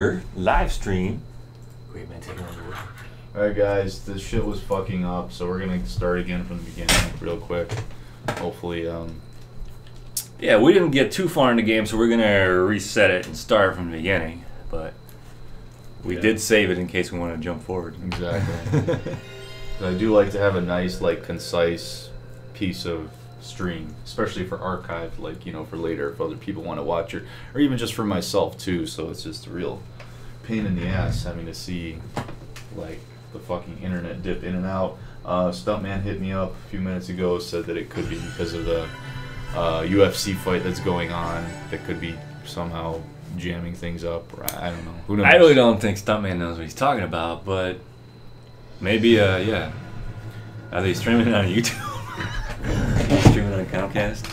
live stream. Wait, man, take it over. Alright guys, this shit was fucking up, so we're gonna start again from the beginning real quick. Hopefully, Yeah, we didn't get too far in the game, so we're gonna reset it and start from the beginning. But we did save it in case we want to jump forward. Exactly. I do like to have a nice, like, concise piece of stream, especially for archive, like, you know, for later if other people want to watch it, or even just for myself too. So it's just a real pain in the ass having to see, like, the fucking internet dip in and out. Stuntman hit me up a few minutes ago, said that it could be because of the UFC fight that's going on, that could be somehow jamming things up. Or I don't know. Who knows? I really don't think Stuntman knows what he's talking about, but maybe, yeah. Are they streaming it on YouTube? Streaming on Comcast?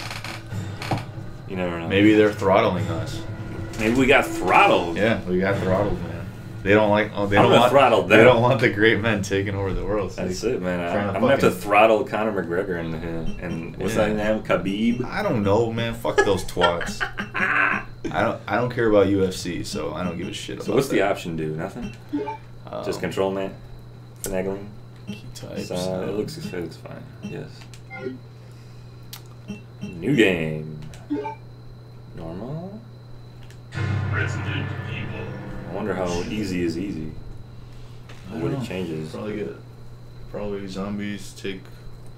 You never know. Maybe they're throttling us. Maybe we got throttled. Yeah, we got throttled, man. They don't like. Oh, they I'm don't gonna want. throttle them. They don't want the great men taking over the world. So That's it, man. trying I'm to gonna have to fucking- throttle Conor McGregor and what's that name? Khabib. I don't know, man. Fuck those twats. I don't care about UFC, so I don't give a shit about. So what's the that. option do? Nothing. Just control man, finagling. Key types. It looks fine. Yes. New game. Normal. Resident Evil. I wonder how easy is easy. I What don't it know. changes. Probably zombies take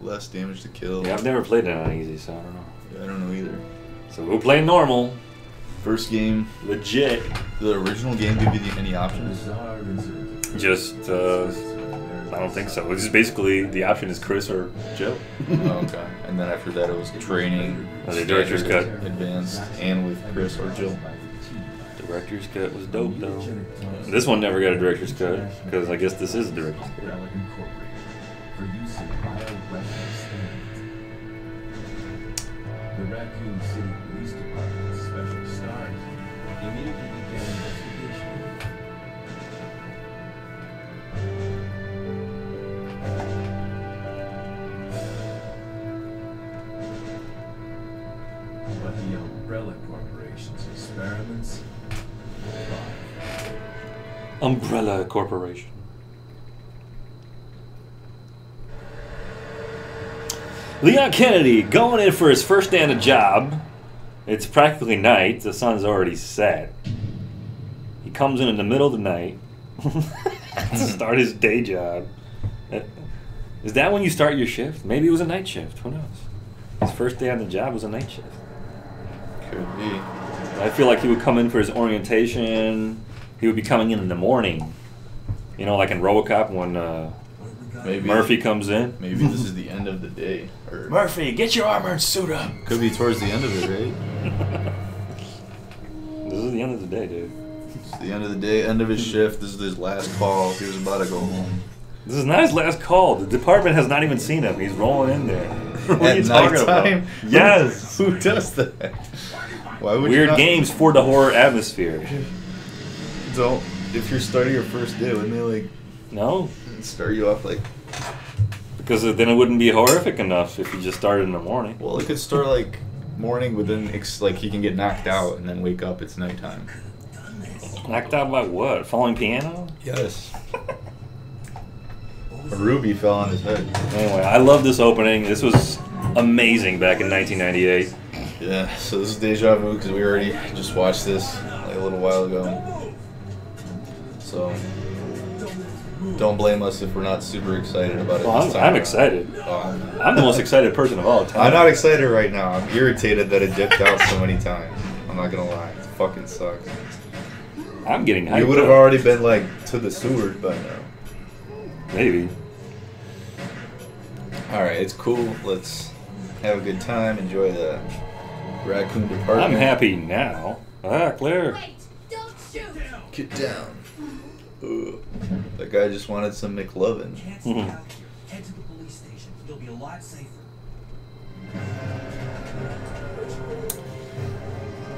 less damage to kill. Yeah, I've never played it on easy, so I don't know. Yeah, I don't know either. So we'll play normal. First game, Legit. the original game give you any options? Just, I don't think so. It's just basically the option is Chris or Joe. Oh, okay. And then after that, it was training, Oh, the director's cut. advanced, and with Chris or Jill. Director's cut was dope though. This one never got a director's cut because I guess this is a director's cut. The Raccoon City Police Department's special stars immediately began an investigation. But the Umbrella Corporation's experiments failed. Umbrella Corporation. Leon Kennedy going in for his first day on the job. It's practically night. The sun's already set. He comes in the middle of the night to start his day job. Is that when you start your shift? Maybe it was a night shift. Who knows? His first day on the job was a night shift. Could be. I feel like he would come in for his orientation. He would be coming in the morning. You know, like in RoboCop when Maybe Murphy comes in. Maybe this is the end of the day. Or Murphy, get your armor and suit up. could be towards the end of it, right? This is the end of the day, dude. It's the end of the day, end of his shift. This is his last call. He was about to go home. This is not his last call. The department has not even seen him. He's rolling in there. What are At you talking nighttime? about? Yes. Who does that? Why would you Weird not, games for the horror atmosphere. Don't. If you're starting your first day, wouldn't they like No, start you off like? because then it wouldn't be horrific enough if you just started in the morning. Well, it could start like morning, but then like he can get knocked out and then wake up. It's nighttime. Knocked out by what? Falling piano? Yes. A ruby fell on his head. Anyway, I love this opening. This was amazing back in 1998. Yeah. So this is deja vu because we already just watched this like a little while ago. So don't blame us if we're not super excited about it. Well, this time I'm around. excited. Oh, I'm the most excited person of all time. I'm not excited right now. I'm irritated that it dipped out so many times. I'm not gonna lie. It fucking sucks. I'm getting hyped. You would have up. already been like to the sewers by now. Maybe. Alright, it's cool. Let's have a good time. Enjoy the raccoon department. I'm happy now. Ah, Claire. Wait! Don't shoot! Get down. Ugh. That guy just wanted some McLovin. Can't stay out here. Head to the police station. You'll be a lot safer.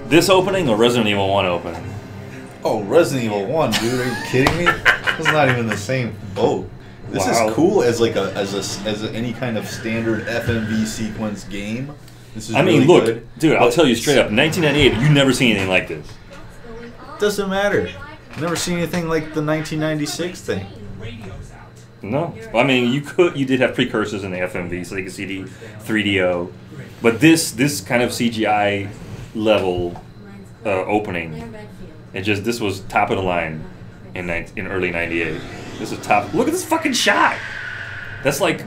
This opening or Resident Evil 1 opening? Oh, Resident Evil 1, dude. Are you kidding me? It's not even the same boat. This Wow. is cool as like any kind of standard FMV sequence game. This is I mean, really look, good. dude, I'll But tell you straight up, 1998, you've never seen anything like this. Doesn't matter. Never seen anything like the 1996 thing. Radio's out. No, I mean you did have precursors in the FMV, so you could see the 3DO, but this kind of CGI level opening, this was top of the line in early '98. This is top. Look at this fucking shot. That's like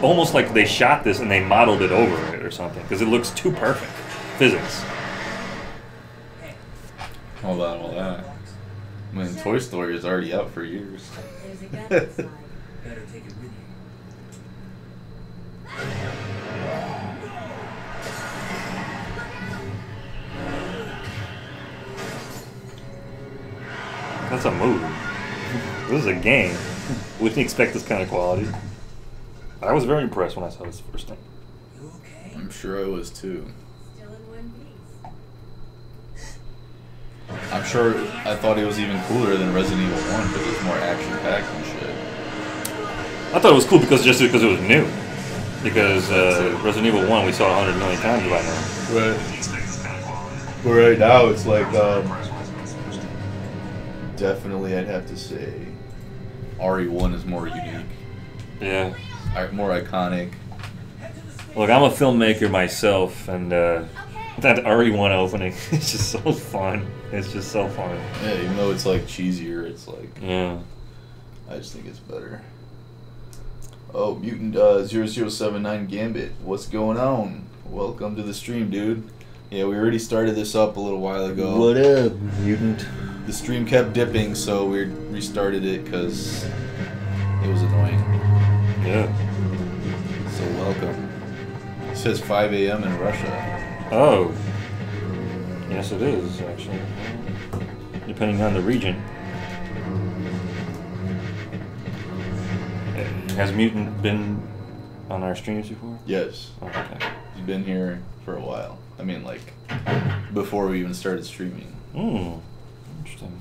almost like they shot this and they modeled it over it or something because it looks too perfect. Physics. Hold on. I mean, Toy Story is already out for years. Better take it with you. That's a movie. This is a game. We didn't expect this kind of quality. I was very impressed when I saw this the first time. You okay? I'm sure I was too. Still in one piece. I'm sure I thought it was even cooler than Resident Evil 1 because it's more action-packed and shit. I thought it was cool because it was new. Because Resident Evil 1 we saw 100 million times by now. Right. But right now it's like, definitely I'd have to say RE1 is more unique. Yeah. More iconic. Look, I'm a filmmaker myself, and that RE1 opening is just so fun. It's just so fun. Yeah, even though it's like cheesier, it's like... Yeah. I just think it's better. Oh, Mutant 0079 Gambit, what's going on? Welcome to the stream, dude. Yeah, we already started this up a little while ago. What up, Mutant? The stream kept dipping, so we restarted it because it was annoying. Yeah. So welcome. It says 5 a.m. in Russia. Oh. Yes, it is, actually. Depending on the region. Has Mutant been on our streams before? Yes. Oh, okay. He's been here for a while. I mean, like, before we even started streaming. Hmm. Interesting.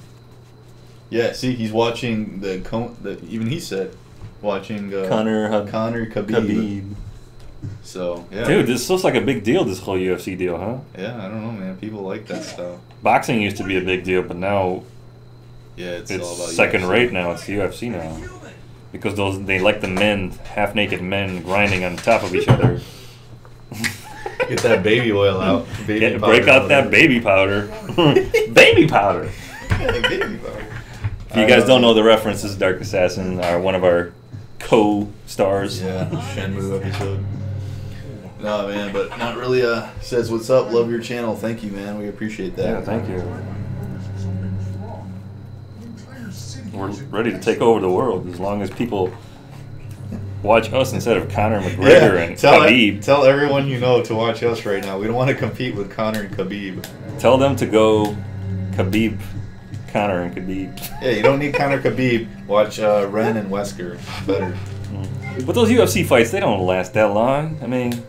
Yeah, see, he's watching even he said, watching Conor Khabib. So, yeah. Dude, this looks like a big deal, this whole UFC deal, huh? Yeah, I don't know, man. People like that stuff. Boxing used to be a big deal, but now Yeah, it's all about second UFC. rate now. It's UFC now. Because they like the men, half-naked men, grinding on top of each other. Get that baby oil out. Baby Break out that baby powder. Baby powder! Yeah, baby powder. If you guys don't know the reference, this is Dark Assassin, one of our co-stars. Yeah, Shenmue episode. No, man, but not really. Says, what's up? Love your channel. Thank you, man. We appreciate that. Yeah, thank you. We're ready to take over the world as long as people watch us instead of Conor McGregor and Khabib. Tell everyone you know to watch us right now. We don't want to compete with Conor and Khabib. Tell them to go Khabib, Conor and Khabib. Yeah, you don't need Conor Khabib. Watch Ren and Wesker. Better. But those UFC fights, they don't last that long. I mean...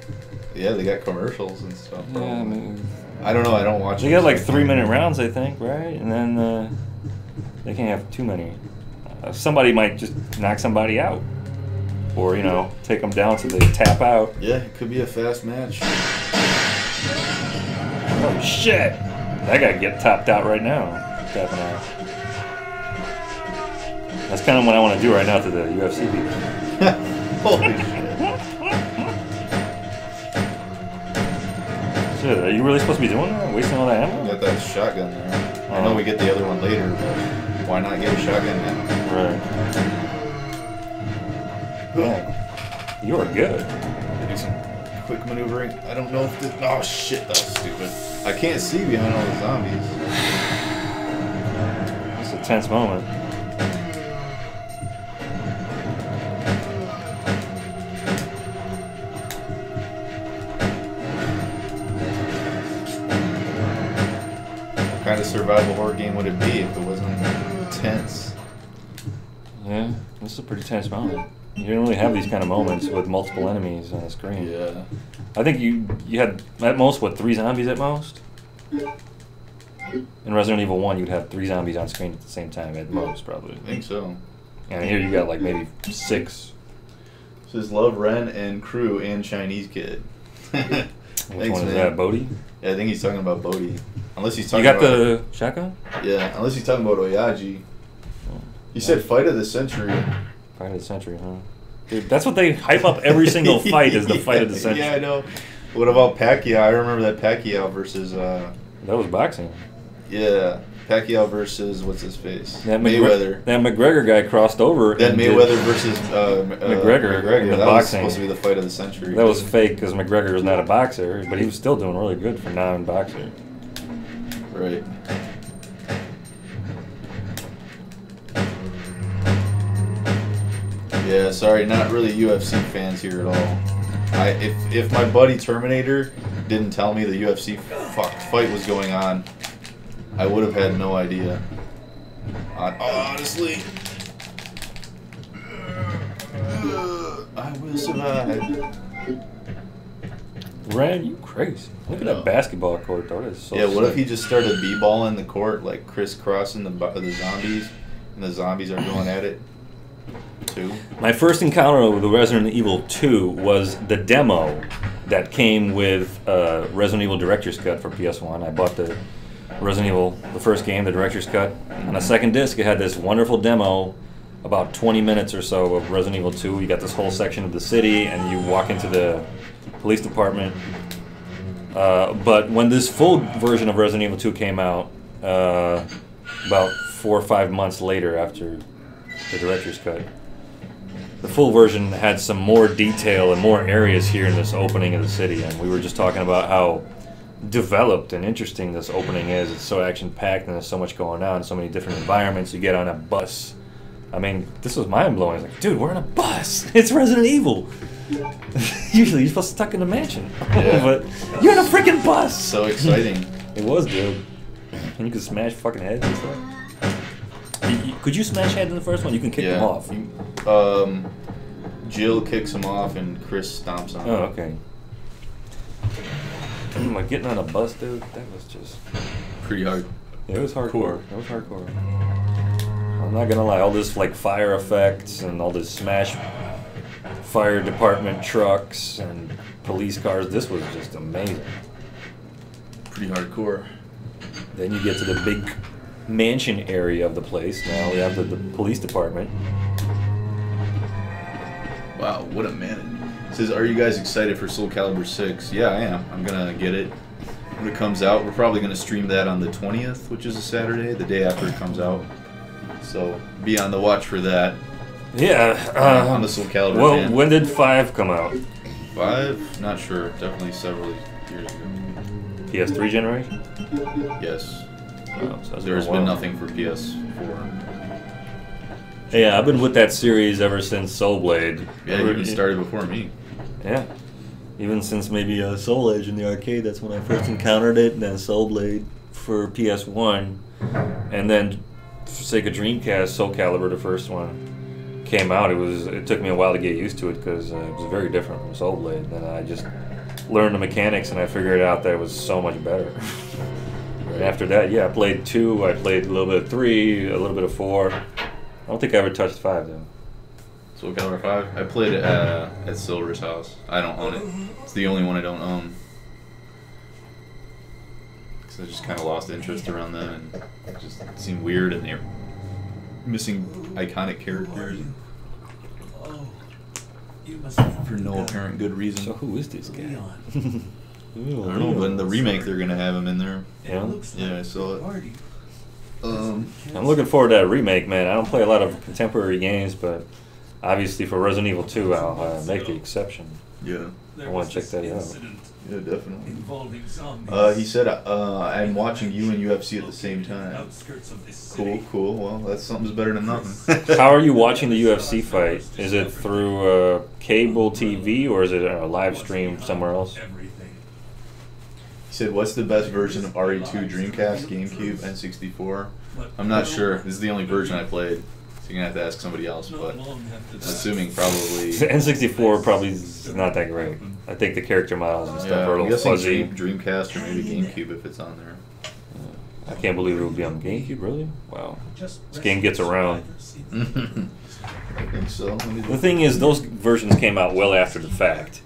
Yeah, they got commercials and stuff. Yeah, I mean... I don't know. I don't watch They got like 3-minute rounds, I think, right? And then they can't have too many. Somebody might just knock somebody out. Or, you know, take them down so they tap out. Yeah, it could be a fast match. Oh, shit! That guy get topped out right now. Tapping out. That's kind of what I want to do right now to the UFC people. Holy shit. Shit, are you really supposed to be doing that? Wasting all that ammo? Got that shotgun there. I know we get the other one later, but why not get a shotgun now? Right. Yeah. You are good. Do some quick maneuvering. I don't know if this... Oh, shit, that was stupid. I can't see behind all the zombies. It's a tense moment. What kind of survival horror game would it be if it wasn't tense? Yeah, this is a pretty tense moment. You don't really have these kind of moments with multiple enemies on the screen. Yeah. I think you had at most, what, 3 zombies at most? In Resident Evil 1, you'd have 3 zombies on screen at the same time at most, probably. I think so. And here you got like maybe 6. It says love Ren and crew and Chinese kid. Which Thanks, one is man. that, Bodhi? Yeah, I think he's talking about Bodhi. Unless he's You talking got about the shotgun? Yeah, unless he's talking about Oyaji. He said fight of the century. Fight of the century, huh? Dude, that's what they hype up every single fight is the fight of the century. Yeah, I know. What about Pacquiao? I remember that Pacquiao versus That was boxing. yeah, Pacquiao versus what's his face? That Mayweather. That McGregor guy crossed over. Then and did- Mayweather versus McGregor in the That was boxing. supposed to be the fight of the century. That was fake because McGregor was not a boxer, but he was still doing really good for non-boxer. right. Yeah, sorry, not really UFC fans here at all. If my buddy Terminator didn't tell me the UFC fight was going on, I would have had no idea. Honestly, I will survive. Ran, you crazy. Look at that basketball court, though. That is so Yeah, what if sick. he just started b-balling the court, like crisscrossing the zombies, and the zombies are going at it too? My first encounter with the Resident Evil 2 was the demo that came with Resident Evil Director's Cut for PS1. I bought the Resident Evil, the first game, the Director's Cut. On a second disc, it had this wonderful demo, about 20 minutes or so of Resident Evil 2. You got this whole section of the city, and you walk into the police department. But when this full version of Resident Evil 2 came out, about 4 or 5 months later after the Director's Cut, the full version had some more detail and more areas here in this opening of the city, and we were just talking about how developed and interesting this opening is. It's so action-packed and there's so much going on, so many different environments. You get on a bus. I mean, this was mind-blowing. It's like, dude, we're on a bus. It's Resident Evil. Usually you're supposed to stuck in a mansion. Yeah. But you're in a freaking bus. So exciting. It was, dude. And you could smash fucking heads and stuff. Could you smash heads in the first one? You can kick them off. Jill kicks him off and Chris stomps on him. Oh, okay. Like getting on a bus, dude, that was just... Pretty hard. Yeah, it was hardcore. Cool. It was hardcore. I'm not gonna lie, all this like fire effects and all this smash fire department trucks and police cars, this was just amazing. Pretty hardcore. Then you get to the big mansion area of the place. Now we have the police department. Wow, what a man. It says, are you guys excited for Soul Calibur 6? Yeah, I am. I'm gonna get it when it comes out. We're probably gonna stream that on the 20th, which is a Saturday, the day after it comes out. So be on the watch for that. Yeah. I'm a Soul Calibur Well, fan. when did 5 come out? 5? Not sure. Definitely several years ago. PS3 generation? Yes. Oh, so that's There's a while. been nothing for PS4. Yeah, I've been with that series ever since Soul Blade. Yeah, you even started before me. Yeah. Even since maybe Soul Edge in the arcade, that's when I first encountered it, and then Soul Blade for PS1. And then, for sake of Dreamcast, Soul Calibur, the first one, came out. It took me a while to get used to it because it was very different from Soul Blade. Then I just learned the mechanics and I figured out that it was so much better. And after that, yeah, I played 2, I played a little bit of 3, a little bit of 4. I don't think I ever touched 5 though. Soul Calibur 5? I played it at Silver's house. I don't own it. It's the only one I don't own. Because I just kind of lost interest around them and it just seemed weird and they're missing iconic characters Oh, you must be for no apparent good reason. So who is this guy? Leon. I don't know, but in the remake they're going to have him in there. Yeah. It looks Yeah, like I saw it. a party. I'm looking forward to that remake, man. I don't play a lot of contemporary games, but obviously for Resident Evil 2, I'll make the exception. Yeah. There I wanna was check this that out. incident Yeah, definitely. involving zombies. He said, I'm watching you and UFC at the same time. Outskirts of this Cool, city. cool. Well, that's something's better than nothing. How are you watching the UFC fight? Is it through cable TV or is it a live stream somewhere else? Everything. He said, what's the best version of RE2, Dreamcast, GameCube, N64? I'm not sure. This is the only version I played. So you're going to have to ask somebody else, but I'm assuming probably... N64 probably is not that great. I think the character models and stuff Yeah, are a I'm little guessing fuzzy. Dreamcast or maybe GameCube if it's on there. I can't believe it would be on GameCube, really? Wow. Just This game gets around. I think so. Let me The thing is, those versions came out well after the fact.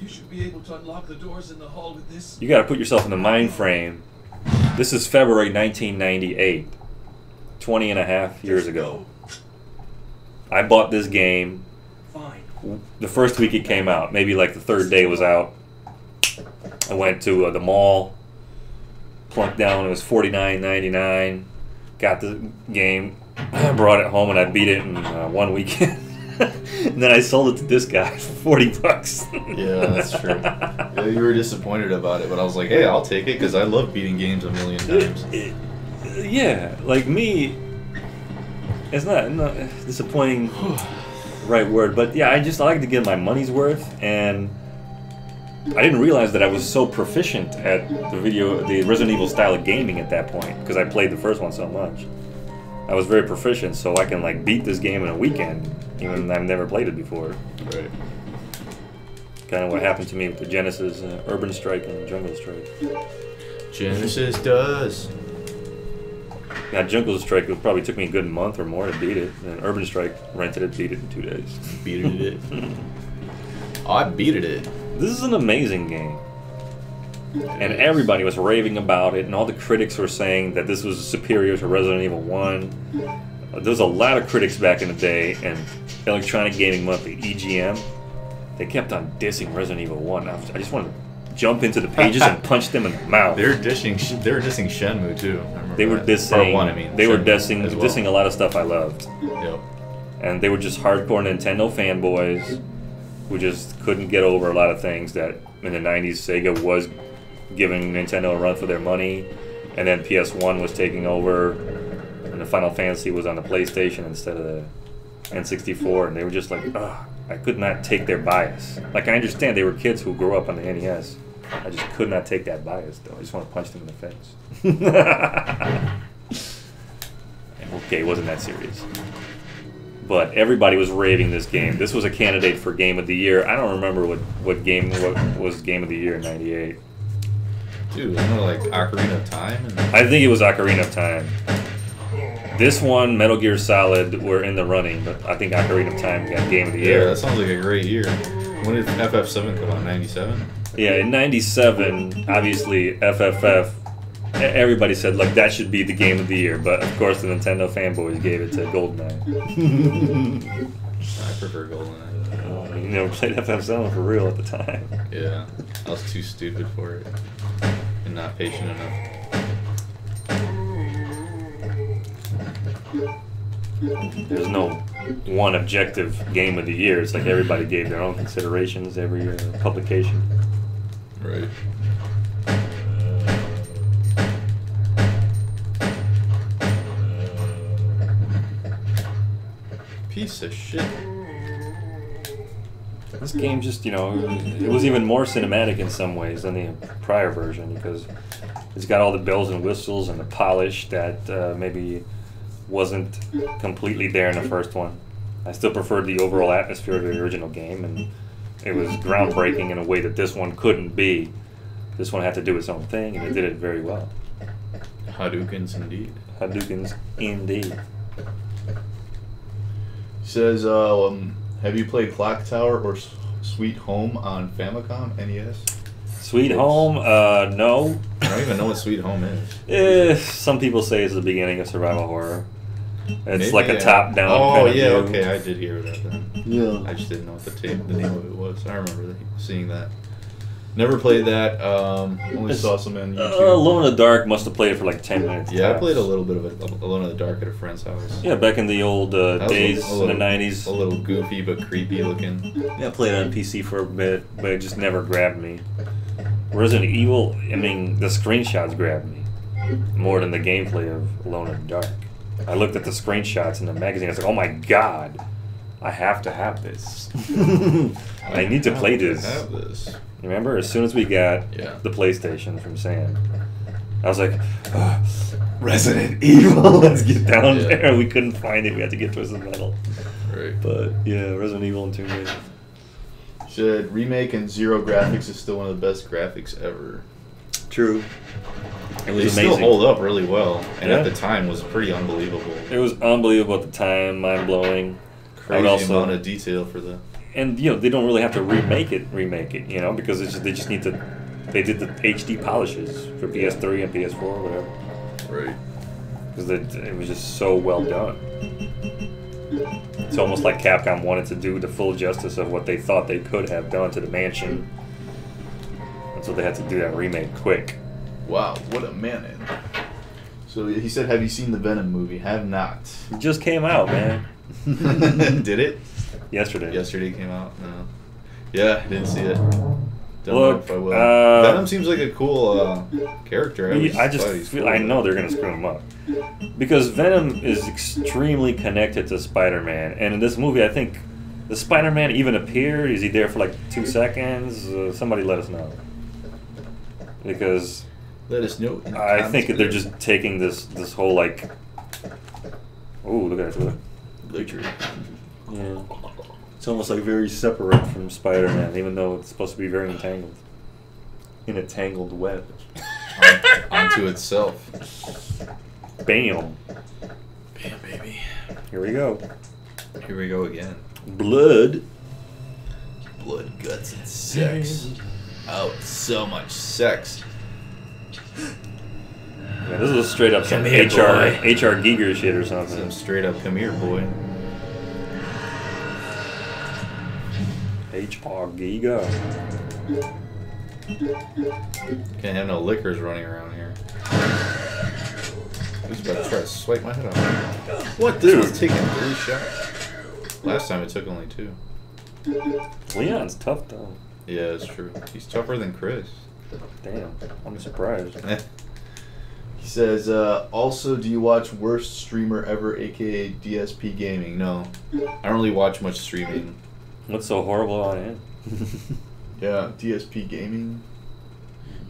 You should be able to unlock the doors in the hall with this. You got to put yourself in the mind frame. This is February 1998, 20 and a half years ago. I bought this game Fine. the first week it came out. Maybe like the third day it was out. I went to the mall, plunked down. It was $49.99. Got the game, brought it home, and I beat it in 1 weekend. And then I sold it to this guy for $40. Yeah, that's true. Yeah, you were disappointed about it, but I was like, hey, I'll take it because I love beating games a million times. Yeah, like me, it's not disappointing, right word, but yeah, I like to get my money's worth, and I didn't realize that I was so proficient at the Resident Evil style of gaming at that point because I played the first one so much. I was very proficient, so I can like beat this game in a weekend, even though I've never played it before. Right. Kind of what happened to me with the Genesis, Urban Strike, and Jungle Strike. Genesis does. Now, Jungle Strike, it probably took me a good month or more to beat it, and Urban Strike rented it, beat it in 2 days. Beated it. Oh, I beated it. This is an amazing game. And everybody was raving about it, and all the critics were saying that this was superior to Resident Evil 1. There was a lot of critics back in the day, and Electronic Gaming Monthly, EGM, they kept on dissing Resident Evil 1. I just wanted to jump into the pages and punch them in the mouth. They were dissing Shenmue too. I remember They were that. dissing. Part 1, I mean. They were Shenmue as well. dissing a lot of stuff I loved, Yep. and they were just hardcore Nintendo fanboys who just couldn't get over a lot of things that in the 90s Sega was giving Nintendo a run for their money, and then PS1 was taking over, and the Final Fantasy was on the PlayStation instead of the N64, and they were just like, ugh, I could not take their bias. Like, I understand they were kids who grew up on the NES. I just could not take that bias, though. I just want to punch them in the face. Okay, it wasn't that serious. But everybody was raving this game. This was a candidate for Game of the Year. I don't remember what was Game of the Year in '98. Dude, wasn't it like Ocarina of Time? I think it was Ocarina of Time. This one, Metal Gear Solid, were in the running, but I think Ocarina of Time got Game of the Yeah, Year. that sounds like a great year. When did FF7 come out? 97? Yeah, in '97, obviously FFF. Everybody said like that should be the Game of the Year, but of course the Nintendo fanboys gave it to GoldenEye. I prefer GoldenEye. You never played FF7 for real at the time. Yeah, I was too stupid for it and not patient enough. There's no one objective Game of the Year. It's like everybody gave their own considerations every publication. Right. Piece of shit. This game just, it was even more cinematic in some ways than the prior version because it's got all the bells and whistles and the polish that maybe wasn't completely there in the first one. I still preferred the overall atmosphere of the original game, and it was groundbreaking in a way that this one couldn't be. This one had to do its own thing, and it did it very well. Hadoukens indeed. Hadoukens indeed. Says, have you played Clock Tower or Sweet Home on Famicom NES? Sweet Home, no. I don't even know what Sweet Home is. Some people say it's the beginning of survival horror. It's Maybe, like a yeah. top-down Oh, kind of yeah, view. okay, I did hear that then. Yeah. I just didn't know what the name of it was. I remember seeing that. Never played that. Only saw some on YouTube. Alone in the Dark must have played it for like 10 minutes. Yeah, I tops. played a little bit of it, Alone in the Dark at a friend's house. Yeah, back in the old That was days a little- in the 90s. A little goofy but creepy looking. Yeah, I played it on PC for a bit, but it just never grabbed me. Resident Evil, I mean, the screenshots grabbed me more than the gameplay of Alone in the Dark. I looked at the screenshots in the magazine. I was like, oh my god, I have to have this. I need to play this. Have this. Remember, as soon as we got Yeah. the PlayStation from Sam, I was like, Resident Evil, let's get down Yeah. there. We couldn't find it. We had to get Twisted Metal. Right. But yeah, Resident Evil and Tomb Raider. Should remake and Zero Graphics is still one of the best graphics ever. True. It They was still amazing. hold up really well, and Yeah. at the time was pretty unbelievable. It was unbelievable at the time, mind blowing. Crazy also- amount of detail for the. and you know they don't really have to remake it, you know, because it's just, they just need to. They did the HD polishes for PS3 and PS4 or whatever. Right. Because it was just so well done. It's almost like Capcom wanted to do the full justice of what they thought they could have done to the mansion. And so they had to do that remake quick. Wow, what a man. So he said, have you seen the Venom movie? Have not. It just came out, man. Did it? Yesterday. Yesterday it came out? No. Yeah, I didn't see it. Don't Look, know if I will. uh, Venom seems like a cool character. I just feel, I know they're gonna screw him up because Venom is extremely connected to Spider-Man, and in this movie, I think the Spider-Man even appeared. Is he there for like 2 seconds? Somebody let us know, because Let us know. In the I comments think they're below. just taking this whole like. Oh, look at that! Literally. Yeah, it's almost like very separate from Spider-Man, even though it's supposed to be very entangled in a tangled web. Onto itself. Bam! Bam, baby. Here we go. Here we go again. Blood. Blood, guts, and sex. Oh, so much sex. Yeah, this is straight up some Come here, HR Giger shit or something. Some straight up, come here, boy. HR Giga. Can't have no liquors running around here. Who's about to try to swipe my head off? What? This Dude. one's taking 3 shots. Last time it took only 2. Leon's tough though. Yeah, it's true. He's tougher than Chris. Damn, I'm surprised. He says, also, do you watch Worst Streamer Ever, aka DSP Gaming? No. I don't really watch much streaming. What's so horrible on it? Yeah, DSP Gaming.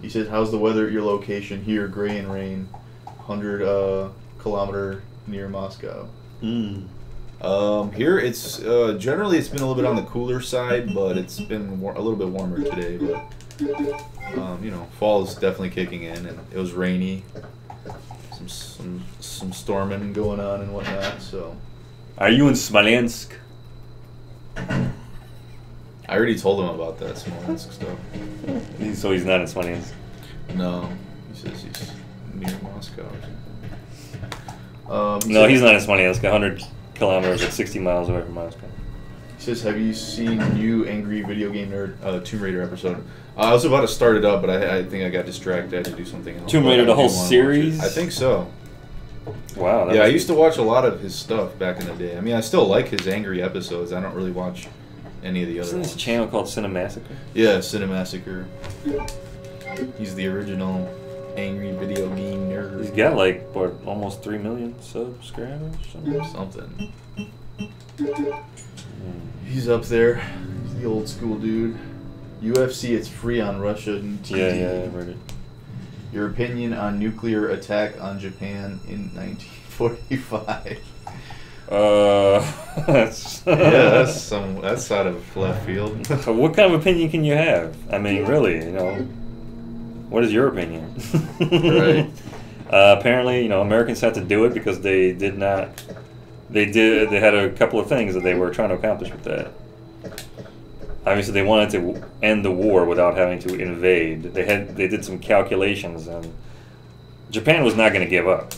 He says, how's the weather at your location? Here, gray and rain. 100 kilometer near Moscow. Here it's generally it's been a little bit on the cooler side, but it's been a little bit warmer today. But you know, fall is definitely kicking in, and it was rainy. Some storming going on and whatnot. So Are you in Smolensk? I already told him about that Smolensk stuff. So he's not in Smolensk. No, he says he's near Moscow. No, he's not in Smolensk. 100 kilometers, like 60 miles away from Moscow. He says, have you seen new Angry Video Game Nerd Tomb Raider episode? I was about to start it up, but I think I got distracted. I had to do something else. Tomb Raider, But I the do whole wanna watch it. series? I think so. Wow. Yeah, I used to watch a lot of his stuff back in the day. I mean, I still like his Angry episodes. I don't really watch any of the other Isn't this ones. a channel called Cinemassacre? Yeah, Cinemassacre. He's the original Angry Video Game Nerd. He's got like, what, almost 3 million subscribers? Something. He's up there. He's the old school dude. UFC, it's free on Russian TV. Yeah, I read it. Your opinion on nuclear attack on Japan in 1945? That's Yeah, that's out of left field. What kind of opinion can you have? I mean, really, you know, what is your opinion? Right. Apparently, you know, Americans had to do it because they did not. They had a couple of things that they were trying to accomplish with that. Obviously, they wanted to end the war without having to invade. They did some calculations, and Japan was not going to give up.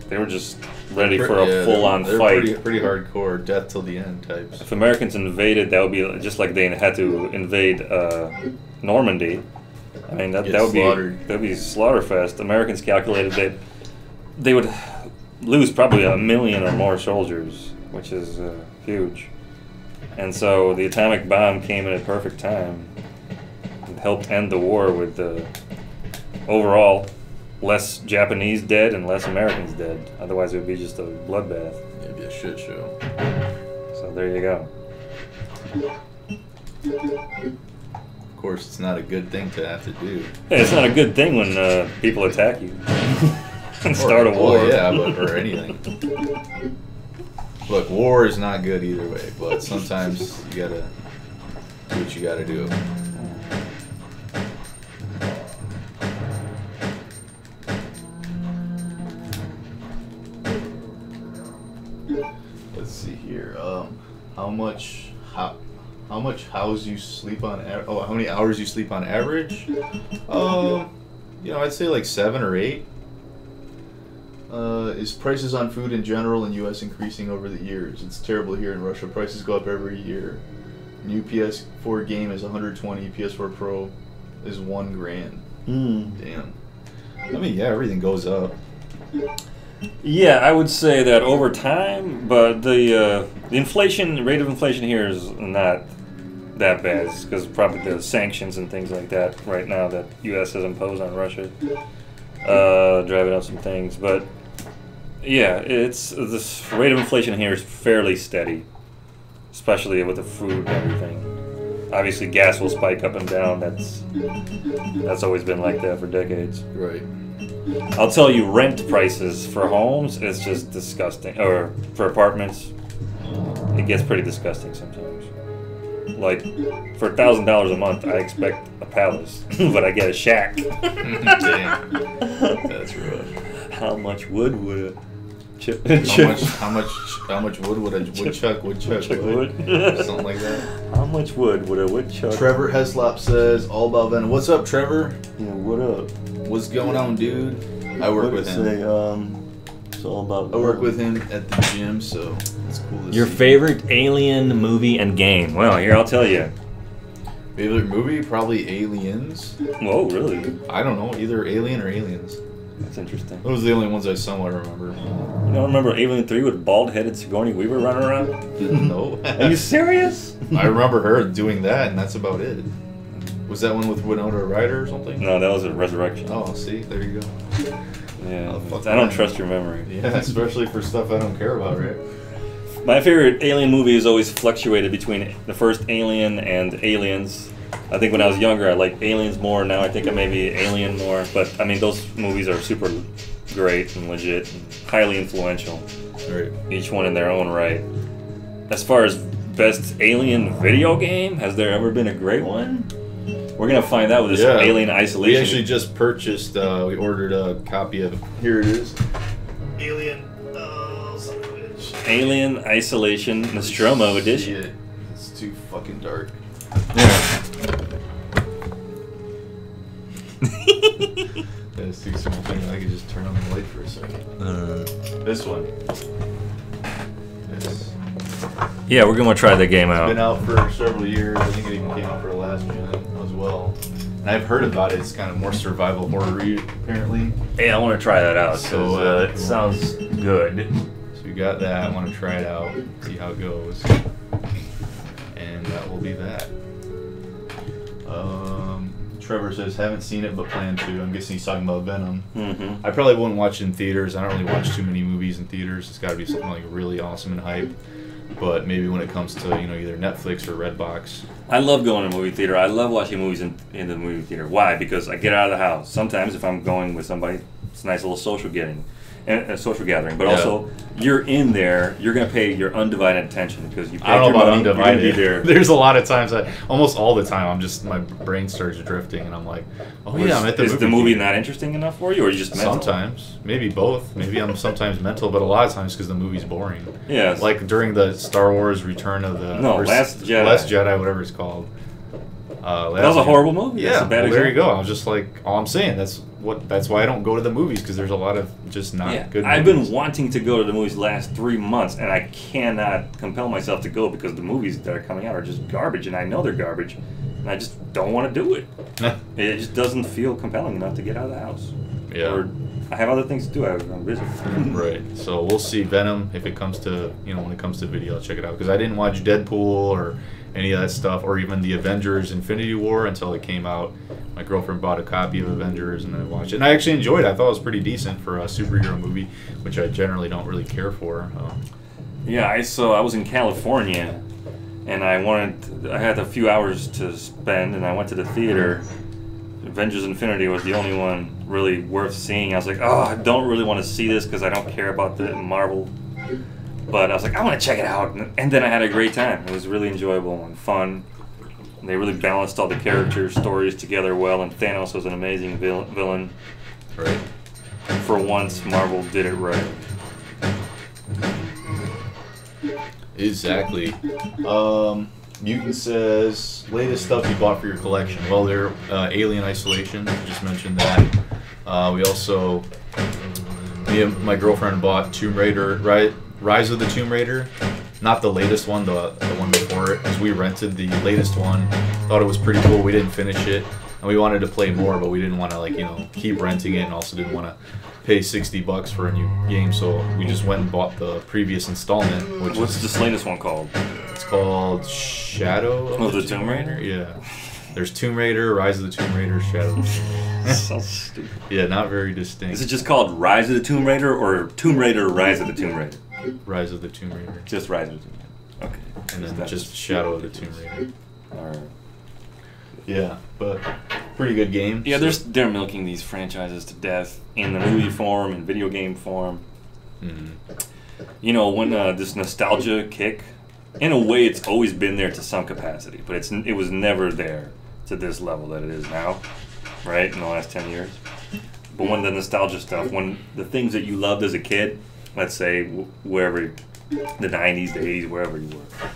They were just ready for a full-on they're fight. Pretty hardcore, death till the end types. If Americans invaded, that would be just like they had to invade Normandy. I mean, that would be slaughterfest. Americans calculated that they would lose probably 1 million or more soldiers, which is huge. And so the atomic bomb came in at perfect time. It helped end the war with overall less Japanese dead and less Americans dead. Otherwise, it would be just a bloodbath. It'd be a shit show. So there you go. Of course, it's not a good thing to have to do. Hey, it's not a good thing when people attack you and start a war. Well, yeah, but or anything. Look, war is not good either way, but sometimes you gotta do what you gotta do. Let's see here. How how much hours you sleep on? How many hours you sleep on average? I'd say like 7 or 8. Is prices on food in general in U.S. increasing over the years? It's terrible here in Russia. Prices go up every year. New PS4 game is 120. PS4 Pro is $1,000. Damn. I mean, yeah, everything goes up. Yeah, I would say that over time, but the inflation rate of inflation here is not that bad because probably the sanctions and things like that right now that U.S. has imposed on Russia driving up some things. But yeah, this rate of inflation here is fairly steady, especially with the food and everything. Obviously, gas will spike up and down. That's always been like that for decades. Right. I'll tell you, rent prices for homes is just disgusting. Or for apartments, it gets pretty disgusting sometimes. Like, for $1,000 a month, I expect a palace, but I get a shack. Damn. That's rough. How much wood would a How much wood would a woodchuck wood? Something like that. How much wood would a woodchuck? Trevor Heslop says all about Venom. What's up, Trevor? Yeah, what up? What's going on, dude? I work with him. It's all about. I work with him at the gym, so it's cool to Your see. favorite alien movie and game? Well, here I'll tell you. Favorite movie? Probably Aliens. Whoa, really? I don't know, either Alien or Aliens. That's interesting. Those are the only ones I somewhat remember. You don't remember Alien 3 with bald-headed Sigourney Weaver running around? No. Are you serious? I remember her doing that, and that's about it. Was that one with Winona Ryder or something? No, that was a Resurrection. Oh, see, there you go. Yeah, Oh, fuck I don't that. trust your memory. Yeah, especially for stuff I don't care about, right? My favorite Alien movie has always fluctuated between the first Alien and Aliens. I think when I was younger, I liked Aliens more. Now I think I maybe Alien more. But I mean, those movies are super great and legit and highly influential. Right. Each one in their own right. As far as best Alien video game, has there ever been a great one? We're gonna find out with this Alien Isolation. We actually just purchased. We ordered a copy of it. Here it is. Alien. Oh, son of a bitch. Alien Isolation Nostromo Edition. Yeah, it's too fucking dark. That's too small thing. I could just turn on the light for a second. This one. Yes. Yeah, we're gonna try the game It's out. been out for several years. I think it even came out for the last gen as well. And I've heard about it. It's kind of more survival horror-y, apparently. Yeah, I want to try that out. So, So it sounds good. So we got that. I want to try it out, see how it goes. And that will be that. Trevor says, haven't seen it but plan to. I'm guessing he's talking about Venom. Mm-hmm. I probably wouldn't watch it in theaters. I don't really watch too many movies in theaters. It's got to be something like really awesome and hype. But maybe when it comes to either Netflix or Redbox. I love going to the movie theater. I love watching movies in the movie theater. Why? Because I get out of the house. Sometimes if I'm going with somebody, it's a nice little social gathering. But Yeah. also, you're in there. You're gonna pay your undivided attention because you paid I don't your know about money. You're gonna undivided. be there. There's a lot of times, almost all the time, my brain starts drifting, and I'm like, oh yeah, I'm at the Is movie. the movie theater. not interesting enough for you, or are you just mental? Sometimes, maybe both. Maybe I'm sometimes mental, but a lot of times because the movie's boring. Yeah. Like during the Star Wars Return of the Last Jedi. Last Jedi, whatever it's called. That was a horrible movie. Yeah, That's a bad well, there you example. go. I was just like, all I'm saying that's why I don't go to the movies because there's a lot of just not good. I've movies. been wanting to go to the movies the last 3 months, and I cannot compel myself to go because the movies that are coming out are just garbage, and I know they're garbage, and I just don't want to do it. It just doesn't feel compelling enough to get out of the house. Yeah. Or I have other things to do. I'm busy. Right. So we'll see Venom if it comes to when it comes to video. I'll check it out because I didn't watch Deadpool or any of that stuff or even the Avengers Infinity War until it came out. My girlfriend bought a copy of Avengers and I watched it. And I actually enjoyed it. I thought it was pretty decent for a superhero movie, which I generally don't really care for. Yeah, I was in California, and I had a few hours to spend, and I went to the theater. Avengers Infinity was the only one really worth seeing. I was like, I don't really want to see this because I don't care about the Marvel. But I was like, I want to check it out. And then I had a great time. It was really enjoyable and fun. And they really balanced all the character stories together well, and Thanos was an amazing villain. Right. For once, Marvel did it right. Exactly. Mutant says, latest stuff you bought for your collection. Well, they're Alien Isolation. Just mentioned that. We also, me and my girlfriend bought Tomb Raider, Rise of the Tomb Raider. Not the latest one, the one before it, because we rented the latest one. Thought it was pretty cool. We didn't finish it, and we wanted to play more, but we didn't want to, like, you know, keep renting it, and also didn't want to pay $60 for a new game. So we just went and bought the previous installment. Which What's this latest one called? It's called Shadow of the Tomb Raider? Yeah. There's Tomb Raider, Rise of the Tomb Raider, Shadow of the Tomb Raider. So stupid. Yeah, not very distinct. Is it just called Rise of the Tomb Raider or Tomb Raider Rise of the Tomb Raider? Rise of the Tomb Raider. Just Rise of the Tomb Raider. Okay. And then That's just Shadow of the Tomb Raider. Alright. Yeah, but pretty good game. Yeah, so- they're milking these franchises to death in the movie form and video game form. Mhm. You know, when this nostalgia kick, in a way, it's always been there to some capacity, but it was never there to this level that it is now, right? In the last 10 years. But when the nostalgia stuff, when the things that you loved as a kid, let's say wherever, the 90s, the 80s, wherever you were,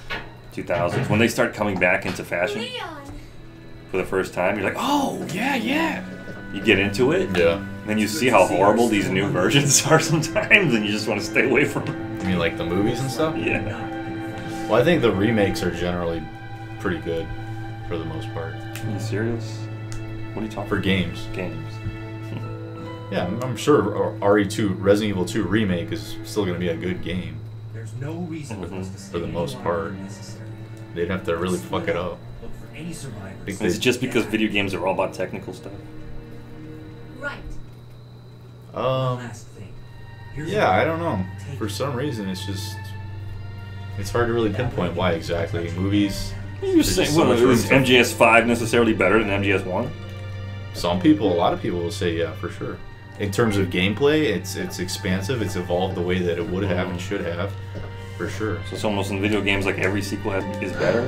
2000s, when they start coming back into fashion Leon! for the first time, you're like, oh, yeah, yeah. You get into it, Yeah. and then you see how horrible these new versions are sometimes, and you just want to stay away from them. You mean like the movies and stuff? Yeah. Well, I think the remakes are generally pretty good for the most part. Are you serious? What are you talking For about? games. Games. Yeah, I'm sure RE2, Resident Evil 2 Remake is still going to be a good game. There's no reason for us to For the most part. necessary. They'd have to really fuck it up. Look for any survivors. Think Is it just because video games are all about technical stuff? Right. Last thing. Here's Yeah, a- I don't know. For some reason, it's hard to really pinpoint why exactly. Movies, You're There's saying, just so well, much room is to- MGS 5 necessarily better than MGS 1? a lot of people will say yeah, for sure. In terms of gameplay, it's expansive. It's evolved the way that it would have and should have, for sure. So it's almost in video games like every sequel is better?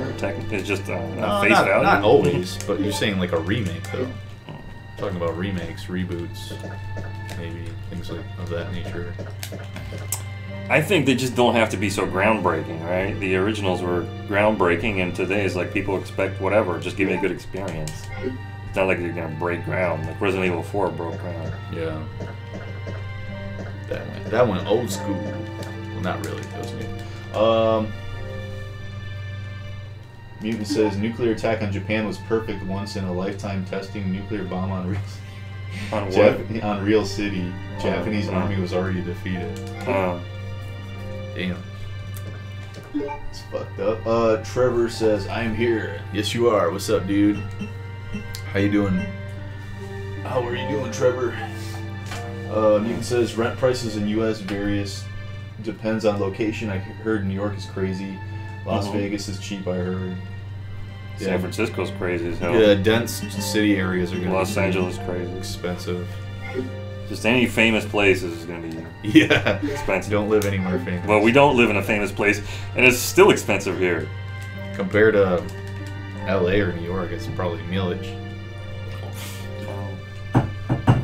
It's just No, face not, value? not always, but you're saying like a remake though. Talking about remakes, reboots, maybe things like of that nature. I think they just don't have to be so groundbreaking, right? The originals were groundbreaking, and today's like people expect whatever. Just give me a good experience. It's not like you're gonna break ground. Like Resident Evil 4 broke ground. Yeah. That one old school. Well, not really. That was new. Mutant says nuclear attack on Japan was perfect once in a lifetime. Testing nuclear bomb on On what? on Real City. Japanese Oh. army was already defeated. Damn. It's fucked up. Trevor says, I'm here. Yes, you are. What's up, dude? How you doing? How are you doing, Trevor? Mutant says, rent prices in U.S. various. Depends on location. I heard New York is crazy. Las Mhm. Vegas is cheap, I heard. San Francisco's crazy as hell. Yeah, dense city areas are going to be Los Angeles crazy. expensive. Just any famous place is going to be Yeah. expensive. Don't live anywhere famous. Well, we don't live in a famous place, and it's still expensive here. Compared to LA or New York, it's probably millage.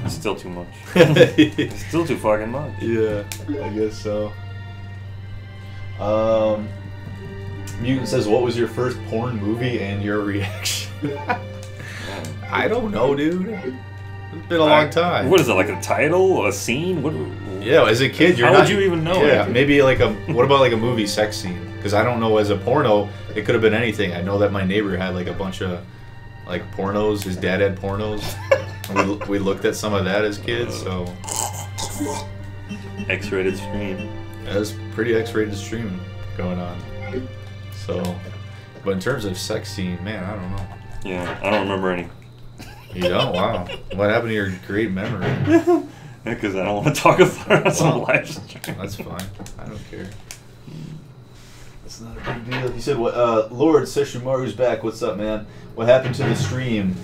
It's still too much. It's Yeah, still too fucking much. I guess so. Mutant says, what was your first porn movie and your reaction? I don't know, dude. It's been a long time. What is it, like a title, a scene? What? Yeah, as a kid, you're How not... would you even know Yeah, it? maybe like a... What about like a movie sex scene? Because I don't know, as a porno, it could have been anything. I know that my neighbor had like a bunch of like pornos. His dad had pornos. And we looked at some of that as kids, so... X-rated stream. That was pretty X-rated streaming going on. So... But in terms of sex scene, man, I don't know. Yeah, I don't remember any. You don't? Wow. What happened to your great memory? Because I don't want to talk about it on some Wow. live stream. That's fine. I don't care. That's not a big deal. He said, "What? Lord Seshimaru's back. What's up, man? What happened to the stream?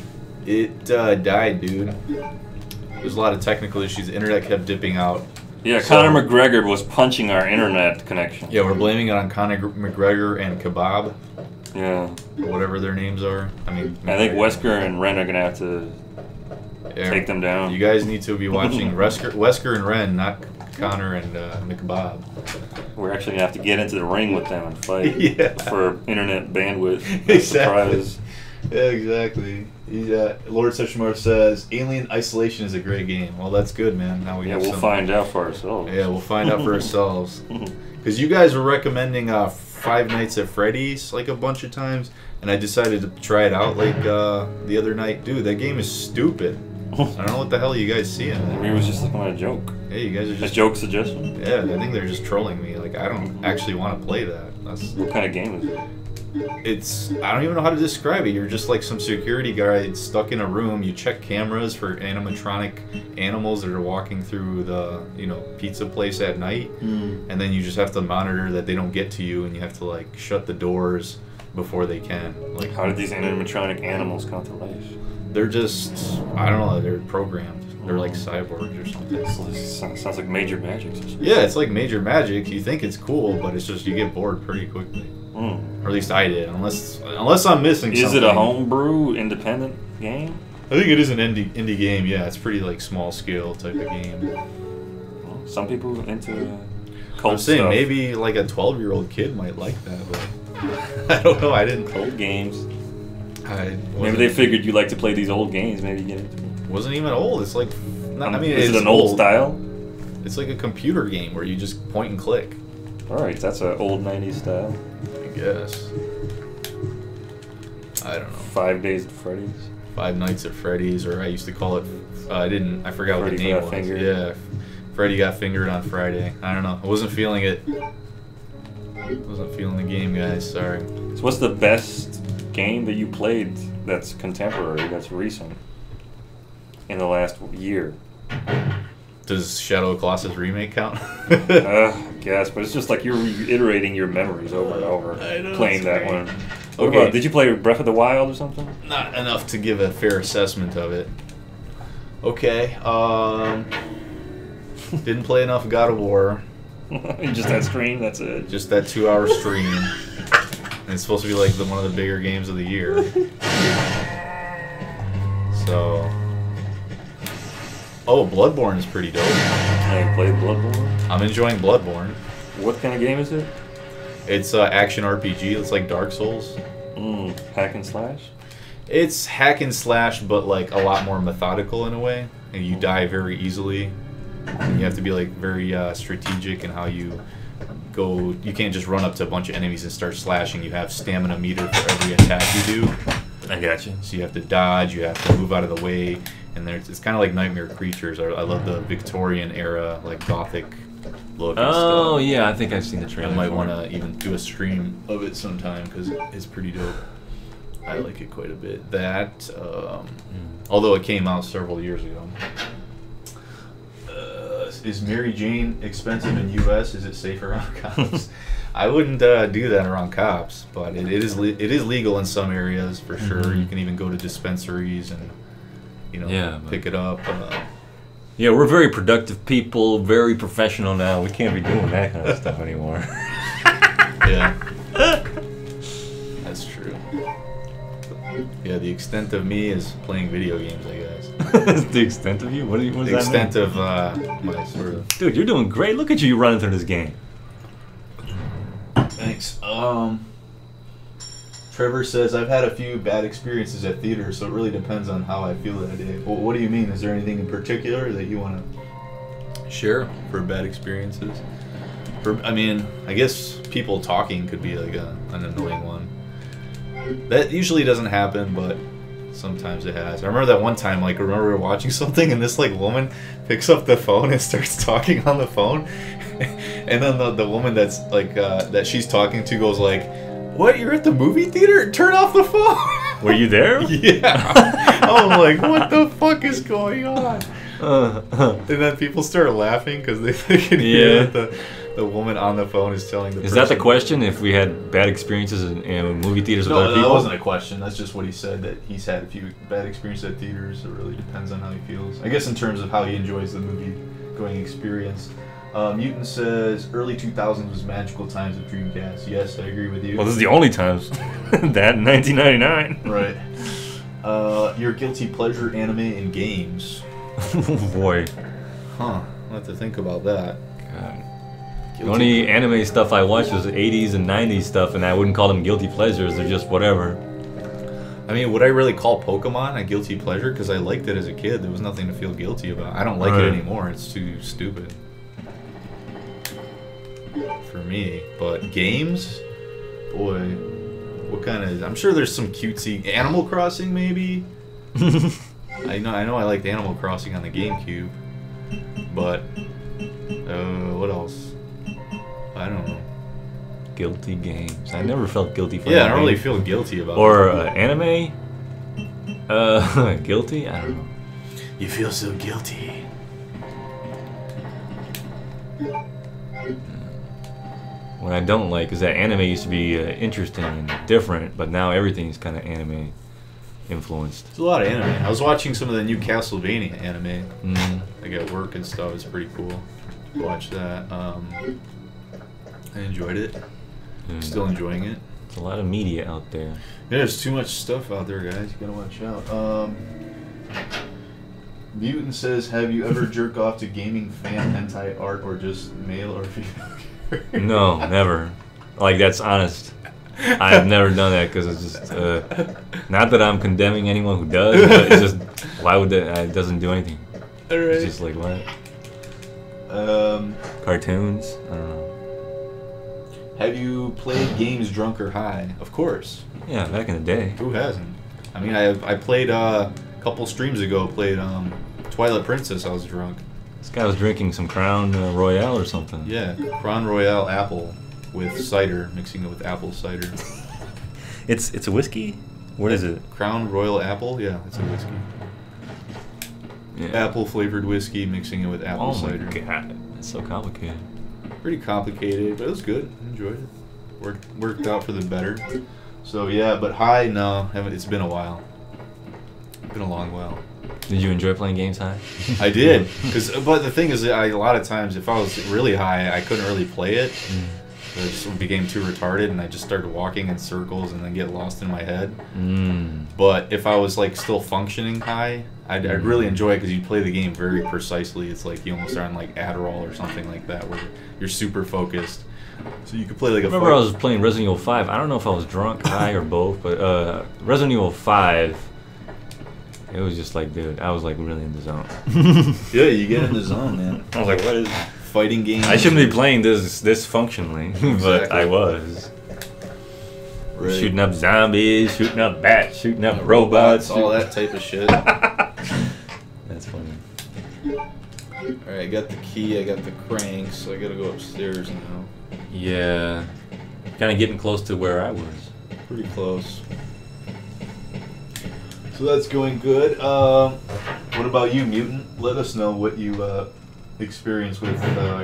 It died, dude. There's a lot of technical issues. The internet kept dipping out. Yeah, So- Conor McGregor was punching our internet connection. Yeah, we're blaming it on Conor McGregor and Kebab, Yeah. or whatever their names are. I mean, I think Wesker and Ren are going to have to Yeah. take them down. You guys need to be watching Wesker and Ren, not Connor and McBob. We're actually gonna have to get into the ring with them and fight Yeah. for internet bandwidth. Exactly. Surprise. Yeah, exactly. Lord Seshimar says Alien Isolation is a great game. Well, that's good, man. Now we Yeah, have we'll some. find out for ourselves. Yeah, we'll find out for ourselves. Because you guys were recommending Five Nights at Freddy's like a bunch of times, and I decided to try it out like the other night. Dude, that game is stupid. I don't know what the hell you guys see in it. He was just looking at a joke. Hey, you guys are A just joke suggestion? Yeah, I think they're just trolling me. Like I don't actually want to play that. That's What kind of game is it? It's I don't even know how to describe it. You're just like some security guy stuck in a room. You check cameras for animatronic animals that are walking through the pizza place at night, and then you just have to monitor that they don't get to you, and you have to like shut the doors before they can. Like How did these animatronic animals come to life? they're just I don't know. They're programmed. They're like cyborgs or something. Sounds like Major Magic. Yeah, it's like Major Magic. You think it's cool, but it's just you get bored pretty quickly. Or at least I did, unless I'm missing something. Is it a homebrew, independent game? I think it is an indie game. Yeah, it's pretty like small scale type of game. Well, some people into I'm saying stuff. maybe like a 12-year-old kid might like that, but I don't know. I didn't. Cold games. I Maybe they figured you like to play these old games. Maybe get into it. wasn't even old. It's like I mean, is it's it an old style? It's like a computer game where you just point and click. All right, that's an old '90s style. I guess. I don't know. 5 Days at Freddy's. Five Nights at Freddy's, or I used to call it. I forgot what the Freddy name got was. fingered. Yeah, Freddy got fingered on Friday. I don't know. I wasn't feeling it. Wasn't feeling the game, guys. Sorry. So, what's the best game that you played that's contemporary, that's recent, in the last year? Does Shadow of Colossus remake count? I guess, but it's just like you're reiterating your memories over and over, I know, playing it's that great. one. What Okay. about, did you play Breath of the Wild or something? Not enough to give a fair assessment of it. Okay. Didn't play enough God of War. Just that stream, that's it. Just that 2-hour stream. And it's supposed to be like one of the bigger games of the year. So. Oh, Bloodborne is pretty dope. I played Bloodborne. I'm enjoying Bloodborne. What kind of game is it? It's action RPG. It's like Dark Souls. Hack and slash? It's hack and slash, but like a lot more methodical in a way. And you die very easily. And you have to be like very strategic in how you go. You can't just run up to a bunch of enemies and start slashing. You have stamina meter for every attack you do. I got you. So you have to dodge. You have to move out of the way. And it's kind of like Nightmare Creatures. I love the Victorian era, like Gothic look and Oh stuff. yeah, I think I've seen the trailer. I might for want it. to even do a stream of it sometime because it's pretty dope. I like it quite a bit. That, although it came out several years ago. Is Mary Jane expensive in U.S.? Is it safe around cops? I wouldn't do that around cops, but it is legal in some areas for sure. You can even go to dispensaries and pick it up. Yeah, we're very productive people, very professional now. We can't be doing that kind of stuff anymore. Yeah, that's true. Yeah, the extent of me is playing video games, I guess. The extent of you? What does The that extent mean? of my sort of. Dude, you're doing great. Look at you running through this game. Thanks. Trevor says I've had a few bad experiences at theaters, so it really depends on how I feel that day. Well, what do you mean? Is there anything in particular that you want to share for bad experiences? I guess people talking could be like an annoying one. That usually doesn't happen, but sometimes it has. I remember that one time, we were watching something, and this woman picks up the phone and starts talking on the phone, and then the woman that's that she's talking to goes like, "What? You're at the movie theater? Turn off the phone." Were you there? Yeah. I was like, "What the fuck is going on?" And then people start laughing because they can hear that the woman on the phone is telling the Is person. that the question? If we had bad experiences in movie theaters with No, other that people? wasn't a question. That's just what he said, that he's had a few bad experiences at theaters. It really depends on how he feels. I guess in terms of how he enjoys the movie-going experience. Mutant says, early 2000s was magical times of Dreamcast. Yes, I agree with you. Well, this is the only times. That in 1999. Right. Your guilty pleasure anime and games. Oh boy. Huh. I'll have to think about that. The only anime stuff I watched was 80s and 90s stuff, and I wouldn't call them guilty pleasures. They're just whatever. I mean, would I really call Pokemon a guilty pleasure? Because I liked it as a kid. There was nothing to feel guilty about. I don't like it anymore. It's too stupid for me. But games, boy, what kind of? I'm sure there's some cutesy Animal Crossing, maybe. I know. I liked Animal Crossing on the GameCube, but what else? I don't know. Guilty games. I never felt guilty for. Yeah, I don't really feel guilty about. Or anime. Guilty? I don't know. You feel so guilty. What I don't like is that anime used to be interesting and different, but now everything's kind of anime influenced. There's a lot of anime. I was watching some of the new Castlevania anime. Like at work and stuff. It's pretty cool. Watch that. I enjoyed it. Still enjoying it. There's a lot of media out there. Yeah, there's too much stuff out there, guys. You gotta watch out. Mutant says, have you ever jerked off to gaming fan hentai art or just male or female? No, never. Like, that's honest. I have never done that because it's just not that I'm condemning anyone who does, but it's just why would that? It doesn't do anything. It's just like what? Cartoons. I don't know. Have you played games drunk or high? Of course. Yeah, back in the day. Who hasn't? I mean, I played a couple streams ago. Played Twilight Princess. I was drunk. This guy was drinking some Crown Royale or something. Yeah, Crown Royale apple with cider, mixing it with apple cider. It's a whiskey? What is it? Crown Royal Apple? Yeah, it's a whiskey. Yeah. Apple flavored whiskey, mixing it with apple cider. Oh my god, that's so complicated. Pretty complicated, but it was good. Enjoyed it. Worked out for the better. So yeah, but high, no, haven't. It's been a while. Been a long while. Did you enjoy playing games high? I did, but the thing is, a lot of times, if I was really high, I couldn't really play it. It just became too retarded, and I just started walking in circles and then get lost in my head. But if I was like still functioning high, I'd really enjoy it because you play the game very precisely. It's like you almost are on like Adderall or something like that, where you're super focused. So you could play like a. I remember I was playing Resident Evil 5. I don't know if I was drunk, high, or both, but Resident Evil 5. It was just like, dude, I was like really in the zone. Yeah, you get in the zone, man. I was like, what is fighting games? I shouldn't be playing this functionally, but I was. Right. Shooting up zombies, shooting up bats, shooting up robots, all that type of shit. That's funny. Alright, I got the key, I got the crank, so I gotta go upstairs now. Yeah, kind of getting close to where I was. Pretty close. So that's going good. What about you, Mutant? Let us know what you experience with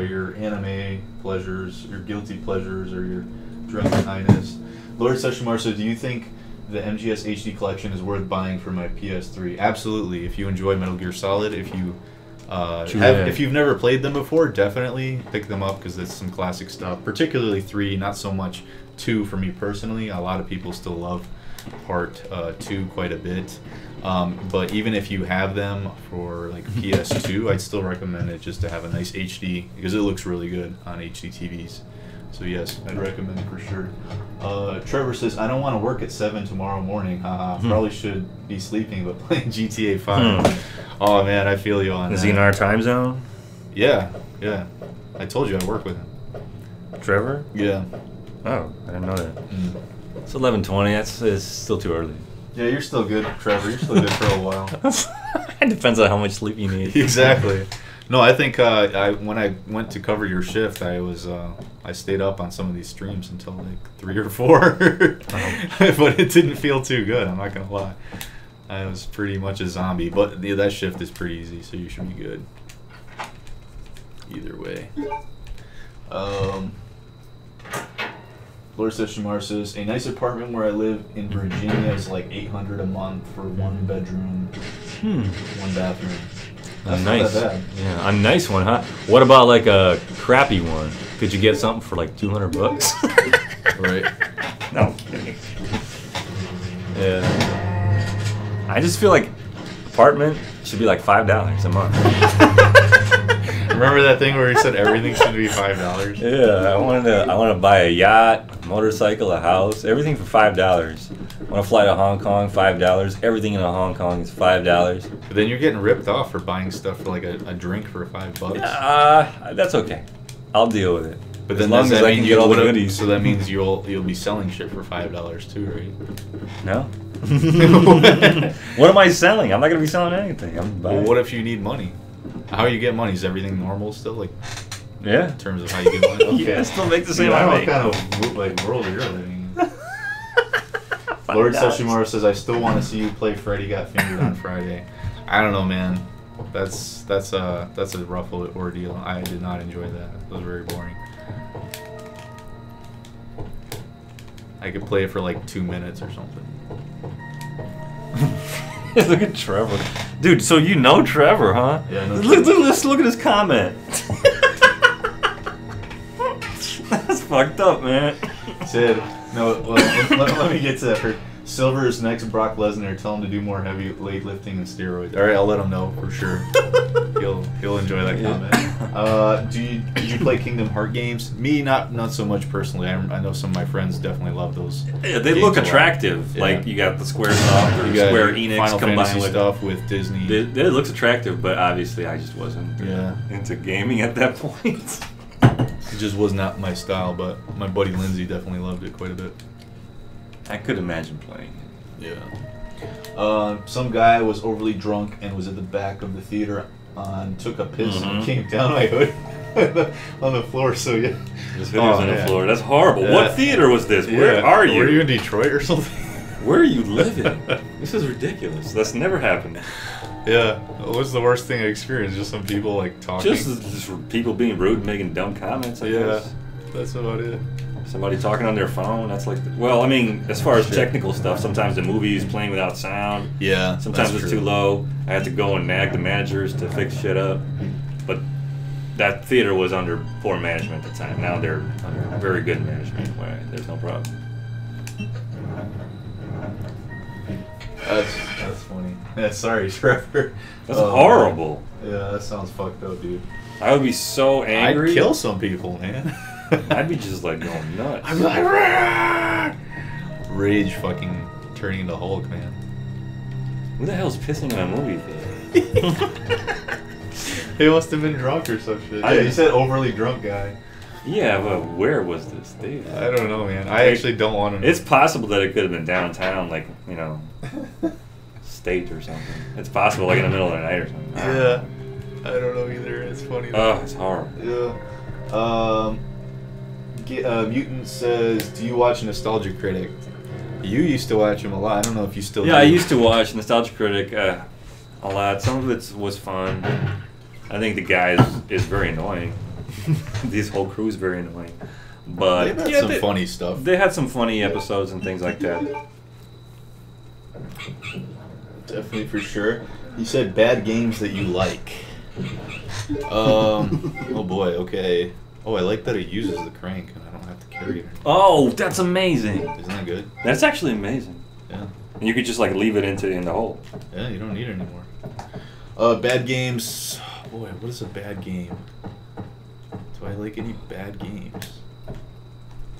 your anime pleasures, your guilty pleasures, or your drunken highness. Lord Seshimar said, do you think the MGS HD collection is worth buying for my PS3? Absolutely. If you enjoy Metal Gear Solid, if you if you've never played them before, definitely pick them up because it's some classic stuff. Particularly 3, not so much 2 for me personally. A lot of people still love Part 2 quite a bit. But even if you have them for like PS2, I'd still recommend it just to have a nice HD because it looks really good on HD TVs. So yes, I'd recommend it for sure. Trevor says, I don't want to work at 7 tomorrow morning. Probably should be sleeping, but playing GTA 5. Oh man, I feel you on that. Is he in our time zone? Yeah, yeah. I told you I work with him. Trevor? Yeah. Oh, I didn't know that. It's 11:20. It's still too early. Yeah, you're still good, Trevor. You're still good for a while. It depends on how much sleep you need. Exactly. No, I think when I went to cover your shift, I stayed up on some of these streams until like 3 or 4, but it didn't feel too good. I'm not gonna lie. I was pretty much a zombie, but that shift is pretty easy, so you should be good. Either way. Lord Seshimar says, a nice apartment where I live in Virginia is like $800 a month for 1 bedroom, 1 bathroom. That's nice. not that bad. Yeah, a nice one, huh? What about like a crappy one? Could you get something for like $200? Right. No kidding. Yeah. I just feel like apartment should be like $5 a month. Remember that thing where he said everything should be $5? Yeah, I want to buy a yacht, a motorcycle, a house, everything for $5. I want to fly to Hong Kong, $5. Everything in Hong Kong is $5. But then you're getting ripped off for buying stuff for like a drink for $5. That's okay. I'll deal with it. But As then long does as that I mean can you get all the would've- goodies. So that means you'll be selling shit for $5 too, right? No. What am I selling? I'm not gonna be selling anything. I'm Well, buying. what if you need money? How you get money? Is everything normal still? Like Yeah. in terms of how you get money? Okay. Yeah, still make the See, same I money. don't know what kind of like world you're living in. Lord Sashimura says, "I still want to see you play Freddy Got Fingered on Friday." I don't know, man. That's a rough ordeal. I did not enjoy that. It was very boring. I could play it for like 2 minutes or something. Look at Trevor, dude. So you know Trevor, huh? Yeah, I know Let's look at his comment. That's fucked up, man. Said, no, let me get to that first. Silver is next Brock Lesnar. Tell him to do more heavy weightlifting and steroids. All right, I'll let him know for sure. He'll enjoy that comment. Do you play Kingdom Heart games? Me, not so much personally. I know some of my friends definitely love those. Yeah, they games look a lot. attractive. Yeah. Like you got the Squaresoft or You got Square Enix Final combined Fantasy with stuff with Disney. It looks attractive, but obviously I just wasn't into gaming at that point. It just was not my style, but my buddy Lindsay definitely loved it quite a bit. I could imagine playing it. Yeah. Some guy was overly drunk and was at the back of the theater and took a piss and came down my hood on the floor. So yeah. This video's on the yeah. floor. That's horrible. Yeah. What theater was this? Where are you? Were you in Detroit or something? Where are you living? This is ridiculous. That's never happened. Yeah. What's the worst thing I experienced? Just some people like talking. Just people being rude and making dumb comments. I guess. That's about it. Somebody talking on their phone. That's like, well, I mean, as far as technical stuff, sometimes the movie's playing without sound. Yeah. Sometimes that's it's true. too low. I had to go and nag the managers to fix shit up. But that theater was under poor management at the time. Now they're under very good management where there's no problem. That's funny. Yeah, sorry, Trevor. That's horrible. Yeah, that sounds fucked up, dude. I would be so angry. I'd kill some people, man. I'd be just like going nuts. I'm like, "Rah!" Rage fucking turning into Hulk, man. Who the hell's pissing in a movie theater? He must have been drunk or some shit. I- Yeah, you said overly drunk guy. Yeah, but where was this theater? I don't know, man. I actually don't want to know. It's possible that it could have been downtown, like, you know, State or something. It's possible, like in the middle of the night or something. I don't Yeah. know. I don't know either. It's funny. Oh, it's horrible. Yeah. Mutant says, do you watch Nostalgia Critic? You used to watch him a lot. I don't know if you still do. Yeah, I used to watch Nostalgia Critic a lot. Some of it was fun. I think the guy is very annoying. This whole crew is very annoying. But They've had yeah, some funny stuff. They had some funny episodes and things like that. Definitely, for sure. You said bad games that you like. Oh boy, okay. Oh, I like that it uses the crank and I don't have to carry it. Oh, that's amazing. Isn't that good? That's actually amazing. Yeah. And you could just like leave it in the hole. Yeah, you don't need it anymore. Bad games. Boy, what is a bad game? Do I like any bad games?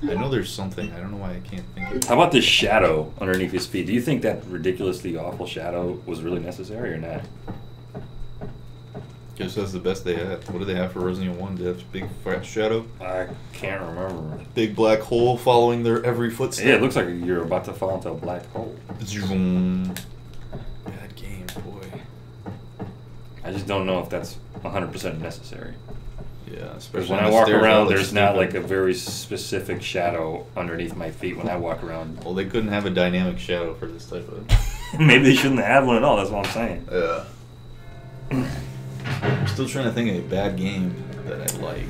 I know there's something. I don't know why I can't think of it. How about this shadow underneath his feet? Do you think that ridiculously awful shadow was really necessary or not? Guess that's the best they had. What do they have for Resident Evil 1? Did they have big fat shadow? I can't remember. Big black hole following their every footstep? Yeah, it looks like you're about to fall into a black hole. Bad game, boy. I just don't know if that's 100% necessary. Yeah, Because especially when on I the walk stairs, around, that there's looks not stupid. like a very specific shadow underneath my feet when I walk around. Well, they couldn't have a dynamic shadow for this type of... Maybe they shouldn't have one at all, that's what I'm saying. Yeah. I'm still trying to think of a bad game that I like.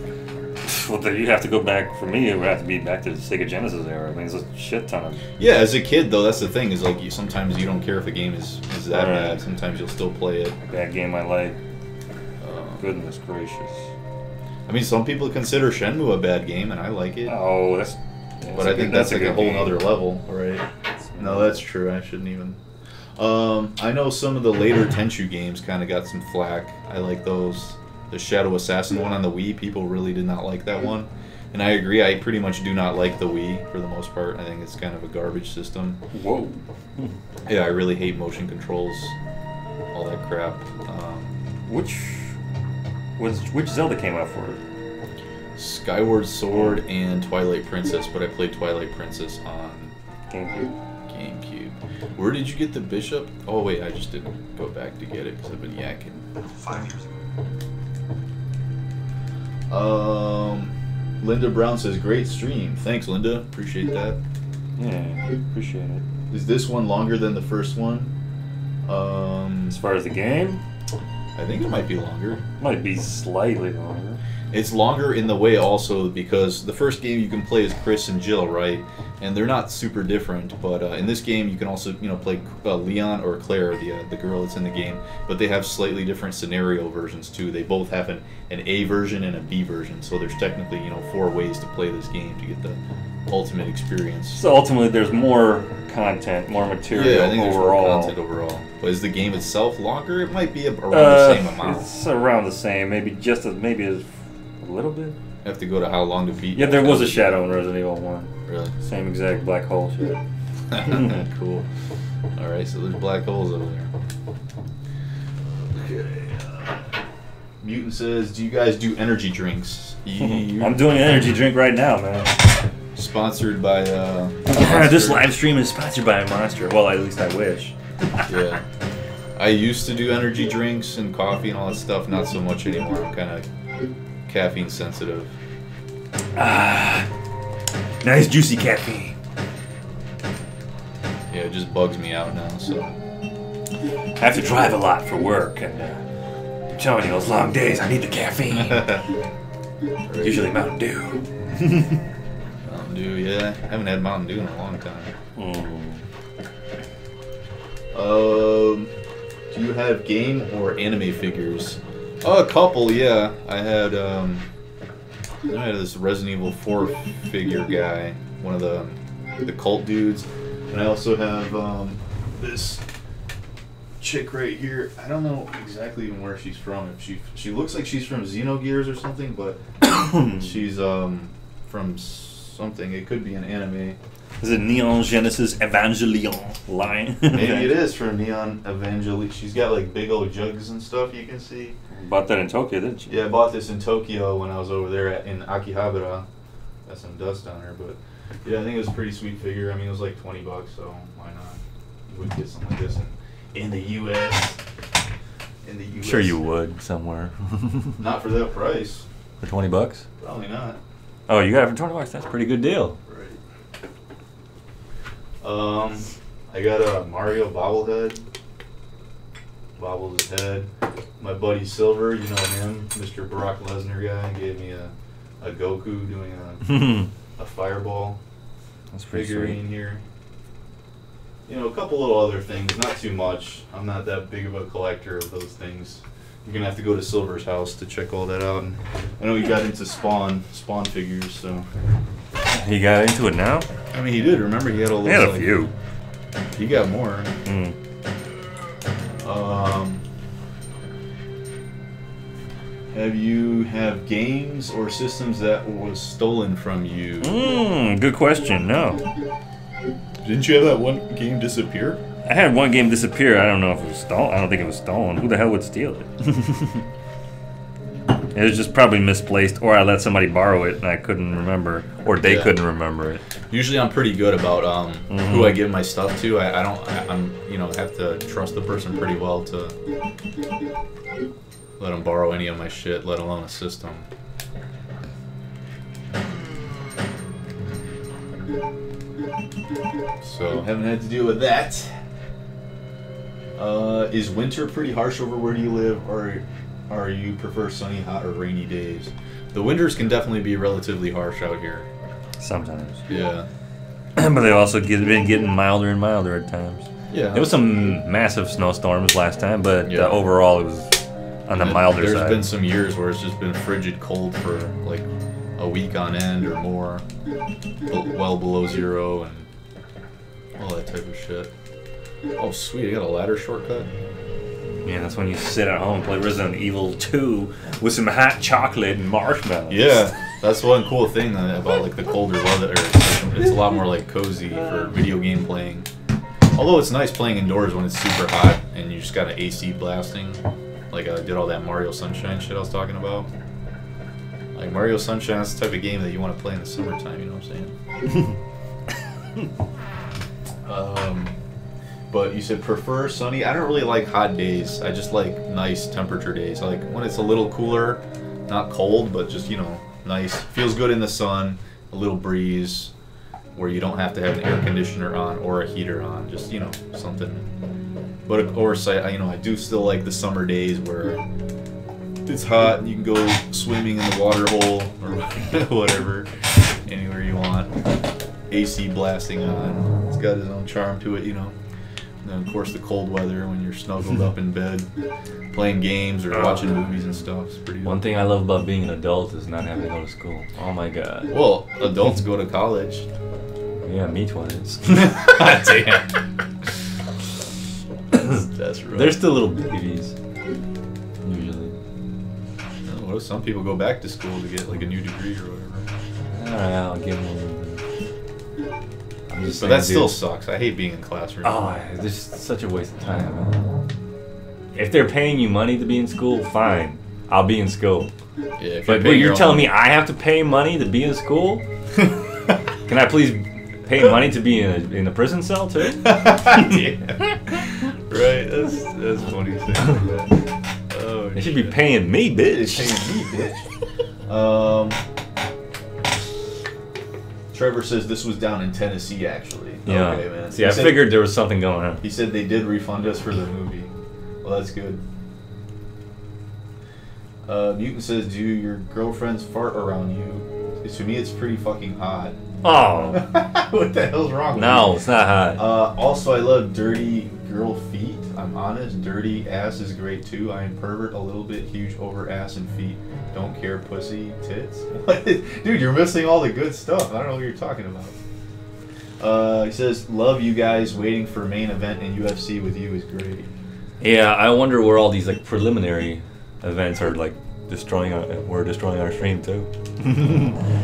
Well, then you have to go back, for me, it would have to be back to the Sega Genesis era. I mean, there's a shit ton of... Yeah, as a kid, though, that's the thing, is like sometimes you don't care if a game is that Right. bad. Sometimes you'll still play it. Bad game I like. Goodness gracious. I mean, some people consider Shenmue a bad game, and I like it. Oh, that's... But I think that's like a good whole game. nother level, right? No, that's true. I shouldn't even. I know some of the later Tenchu games kind of got some flack. I like those. the Shadow Assassin one on the Wii. People really did not like that one. And I agree, I pretty much do not like the Wii for the most part. I think it's kind of a garbage system. Whoa. Yeah, I really hate motion controls, all that crap. Which Zelda came out for it? Skyward Sword and Twilight Princess, but I played Twilight Princess on GameCube. GameCube. Where did you get the bishop? Oh wait, I just didn't go back to get it because I've been yakking. 5 years ago. Linda Brown says, great stream. Thanks, Linda. Appreciate that. Yeah, appreciate it. Is this one longer than the first one? As far as the game, I think it might be longer. might be slightly longer. It's longer in the way also because the first game you can play as Chris and Jill, right? And they're not super different, but in this game you can also play Leon or Claire, the girl that's in the game. But they have slightly different scenario versions too. They both have an A version and a B version, so there's technically 4 ways to play this game to get the ultimate experience. So ultimately, there's more content, more material Yeah, I think overall. there's more content overall. But is the game itself longer? It might be around the same amount. It's around the same, maybe a little bit. I have to go to how long to beat. Yeah, there was a shadow in Resident Evil 1. Really? Same exact black hole shit. Cool. All right, so there's black holes over there. Okay. Mutant says, "Do you guys do energy drinks?" I'm doing an energy drink right now, man. Sponsored by. This live stream is sponsored by Monster. Well, at least I wish. Yeah. I used to do energy drinks and coffee and all that stuff. Not so much anymore. I'm kind of caffeine sensitive. Nice juicy caffeine. Yeah, it just bugs me out now. So. I have to drive a lot for work, and I'm telling you, those long days, I need the caffeine. Right. Usually Mountain Dew. Mountain Dew, yeah. I haven't had Mountain Dew in a long time. Do you have game or anime figures? Oh, a couple, yeah. I had this Resident Evil 4 figure guy, one of the cult dudes, and I also have this chick right here. I don't know exactly even where she's from. If she looks like she's from Xenogears or something, but she's from something. It could be an anime. Is it Neon Genesis Evangelion line? Maybe it is from Neon Evangelion. She's got like big old jugs and stuff you can see. Bought that in Tokyo, didn't you? Yeah, I bought this in Tokyo when I was over there in Akihabara. Got some dust on her, but yeah, I think it was a pretty sweet figure. I mean, it was like $20, so why not? You would get something like this in the U.S. In the U.S. Sure you would somewhere. Not for that price. For $20? Probably not. Oh, you got it for $20? That's a pretty good deal. Right. I got a Mario bobblehead. Bobbles his head. My buddy Silver, you know him, Mr. Brock Lesnar guy, gave me a Goku doing a fireball. That's pretty figurine sweet. here. A couple little other things, not too much. I'm not that big of a collector of those things. You're gonna have to go to Silver's house to check all that out. And I know he got into Spawn figures, so. He got into it now? I mean, he did. Remember, he had all those. He had a few. He got more. Have you games or systems that was stolen from you? Good question. No. Didn't you have that one game disappear? I had one game disappear. I don't know if it was stolen. I don't think it was stolen. Who the hell would steal it? It was just probably misplaced, or I let somebody borrow it and I couldn't remember, Or they couldn't remember it. Usually, I'm pretty good about who I give my stuff to. I have to trust the person pretty well to let them borrow any of my shit, let alone a system. So, haven't had to deal with that. Is winter pretty harsh over where you live, or you prefer sunny, hot, or rainy days? The winters can definitely be relatively harsh out here. Sometimes. Yeah. But they've also been getting milder and milder at times. Yeah. There was some massive snowstorms last time, but Yeah. Overall it was on the milder There's side. been some years where it's just been frigid cold for like a week on end or more, well below zero and all that type of shit. Oh sweet, I got a ladder shortcut. Yeah, that's when you sit at home and play Resident Evil 2 with some hot chocolate and marshmallows. Yeah, that's one cool thing about like the colder weather. It's a lot more like cozy for video game playing. Although it's nice playing indoors when it's super hot and you just got an AC blasting. Like I did all that Mario Sunshine shit I was talking about. Like Mario Sunshine, that's the type of game that you want to play in the summertime. You know what I'm saying? But you said prefer sunny. I don't really like hot days. I just like nice temperature days. Like when it's a little cooler, not cold, but just, you know, nice. Feels good in the sun, a little breeze, where you don't have to have an air conditioner on or a heater on. Just, you know, something. But of course, you know, I do still like the summer days where it's hot and you can go swimming in the water hole or whatever, anywhere you want. AC blasting on. It's got its own charm to it, you know. And then, of course, the cold weather when you're snuggled up in bed, playing games or watching movies and stuff. It's pretty. One thing I love about being an adult is not having to go to school. Oh my god. Well, adults go to college. Yeah, me twice. Damn. That's right. They're still little babies. Usually. What if some people go back to school to get like a new degree or whatever? Alright, I'll give them a little bit. I'm just But saying, that still dude. sucks. I hate being in classroom. Oh, this is such a waste of time, man. If they're paying you money to be in school, fine. I'll be in school. Yeah, if But paying your you're telling own- me I have to pay money to be in school? Can I please pay money to be in a prison cell too? Yeah. Right, that's funny you say that. Oh, They should be shit. paying me, They're bitch. paying me, bitch. Trevor says this was down in Tennessee, actually. Yeah. Okay, man. See, He I said- figured there was something going on. He said they did refund us for the movie. Well, that's good. Newton says, do your girlfriends fart around you? To me, it's pretty fucking hot. Oh, What the hell's wrong with no, you? it's not hot. Also, I love dirty girl feet. I'm honest, dirty ass is great too. I am pervert a little bit, huge over ass and feet. Don't care, pussy, tits. What? Dude, you're missing all the good stuff. I don't know what you're talking about. He says, love you guys. Waiting for main event in UFC with you is great. Yeah, I wonder where all these like preliminary events are like destroying our stream too.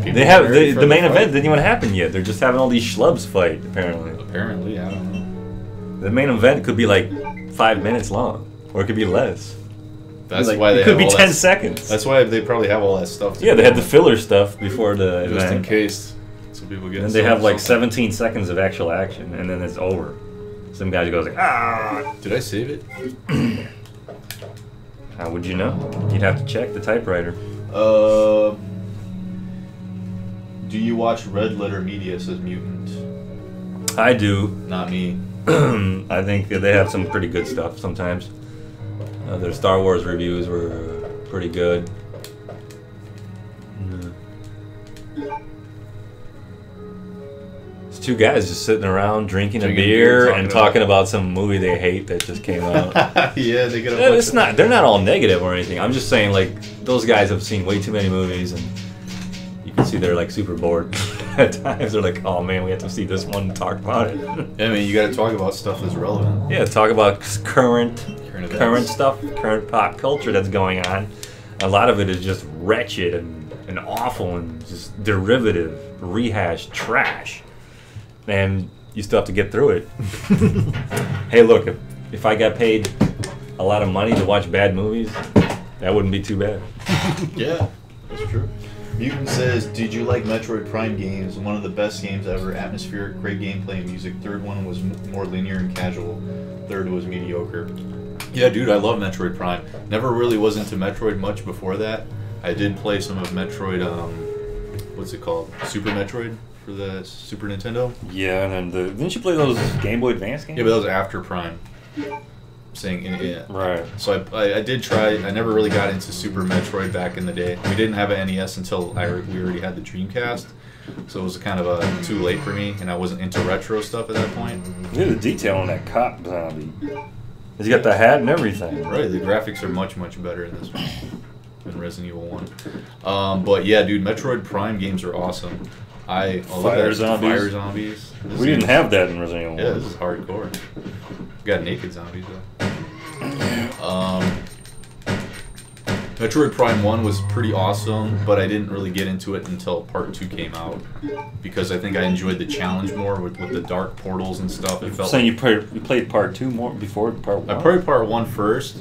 They have ready for the main fight? event didn't even happen yet. They're just having all these schlubs fight apparently. Apparently, I don't know. The main event could be like 5 minutes long, or it could be less. That's Like, why they it could have be all 10 that, seconds. That's why they probably have all that stuff. Yeah, they had the filler stuff before the just in event. case, so people get. And they have like something. 17 seconds of actual action, and then it's over. Some guy goes like, ah. Did I save it? How would you know? You'd have to check the typewriter. Do you watch Red Letter Media? Says Mutant. I do. Not me. I think that they have some pretty good stuff sometimes. Their Star Wars reviews were pretty good. It's two guys just sitting around drinking a Drinking beer beer, and talking about some movie they hate that just came out. Yeah, they get a Yeah, bunch it's of- not. They're not all negative or anything. I'm just saying, like, those guys have seen way too many movies, and you can see they're like super bored at times. They're like, "Oh man, we have to see this one and talk about it." I mean, you got to talk about stuff that's relevant. Yeah, talk about current events. stuff, current pop culture that's going on. A lot of it is just wretched and awful and just derivative, rehashed trash. And you still have to get through it. Hey, look, if I got paid a lot of money to watch bad movies, that wouldn't be too bad. Yeah, that's true. Mutant says, did you like Metroid Prime games? One of the best games ever. Atmospheric, great gameplay and music. Third one was more linear and casual. Third was mediocre. Yeah, dude, I love Metroid Prime. Never really was into Metroid much before that. I did play some of Metroid, what's it called? Super Metroid for the Super Nintendo? Yeah, and then didn't you play those Game Boy Advance games? Yeah, but that was after Prime. Saying, yeah. Right. So I did try. I never really got into Super Metroid back in the day. We didn't have an NES until we already had the Dreamcast, so it was kind of too late for me, and I wasn't into retro stuff at that point. Look at the detail on that cop zombie. He's got the hat and everything. Right, the graphics are much better in this one than Resident Evil 1. But yeah, dude, Metroid Prime games are awesome. I love Fire that. zombies. Fire zombies. This We didn't game- have that in Resident Evil 1. Yeah, this is hardcore. We got naked zombies though. Metroid Prime 1 was pretty awesome, but I didn't really get into it until Part 2 came out. Because I think I enjoyed the challenge more with the dark portals and stuff. It felt Saying you played Part 2 more before Part 1? I played Part 1 first,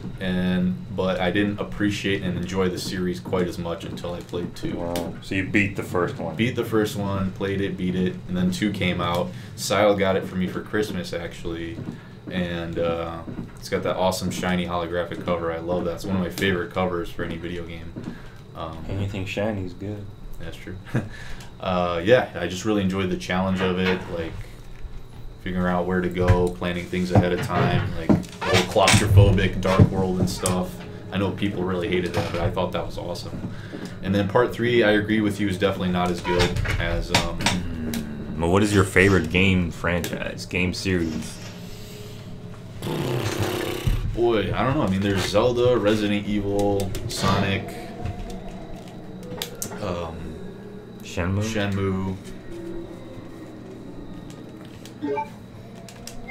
but I didn't appreciate and enjoy the series quite as much until I played 2. Wow. So you beat the first one. Beat the first one, played it, beat it, and then 2 came out. Sile got it for me for Christmas, actually. And it's got that awesome shiny holographic cover. I love that. It's one of my favorite covers for any video game. Anything shiny is good. That's true. Yeah, I just really enjoyed the challenge of it, like figuring out where to go, planning things ahead of time, like the whole claustrophobic dark world and stuff. I know people really hated that, but I thought that was awesome. And then Part 3, I agree with you, is definitely not as good as... Well, what is your favorite game franchise, game series? Boy, I don't know. I mean, there's Zelda, Resident Evil, Sonic, Shenmue? Shenmue,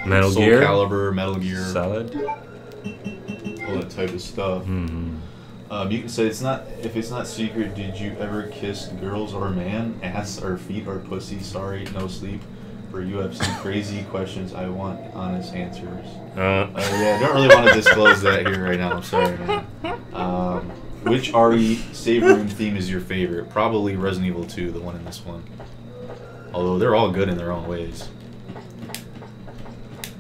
Metal Soul Gear? Calibur, Metal Gear, Solid? all that type of stuff. You can say if it's not secret, did you ever kiss girls or man, ass or feet or pussy? Sorry, no sleep. For UFC crazy questions, I want honest answers. Yeah, I don't really want to disclose that here right now. I'm sorry, man. Which RE save room theme is your favorite? Probably Resident Evil 2, the one in this one. Although they're all good in their own ways.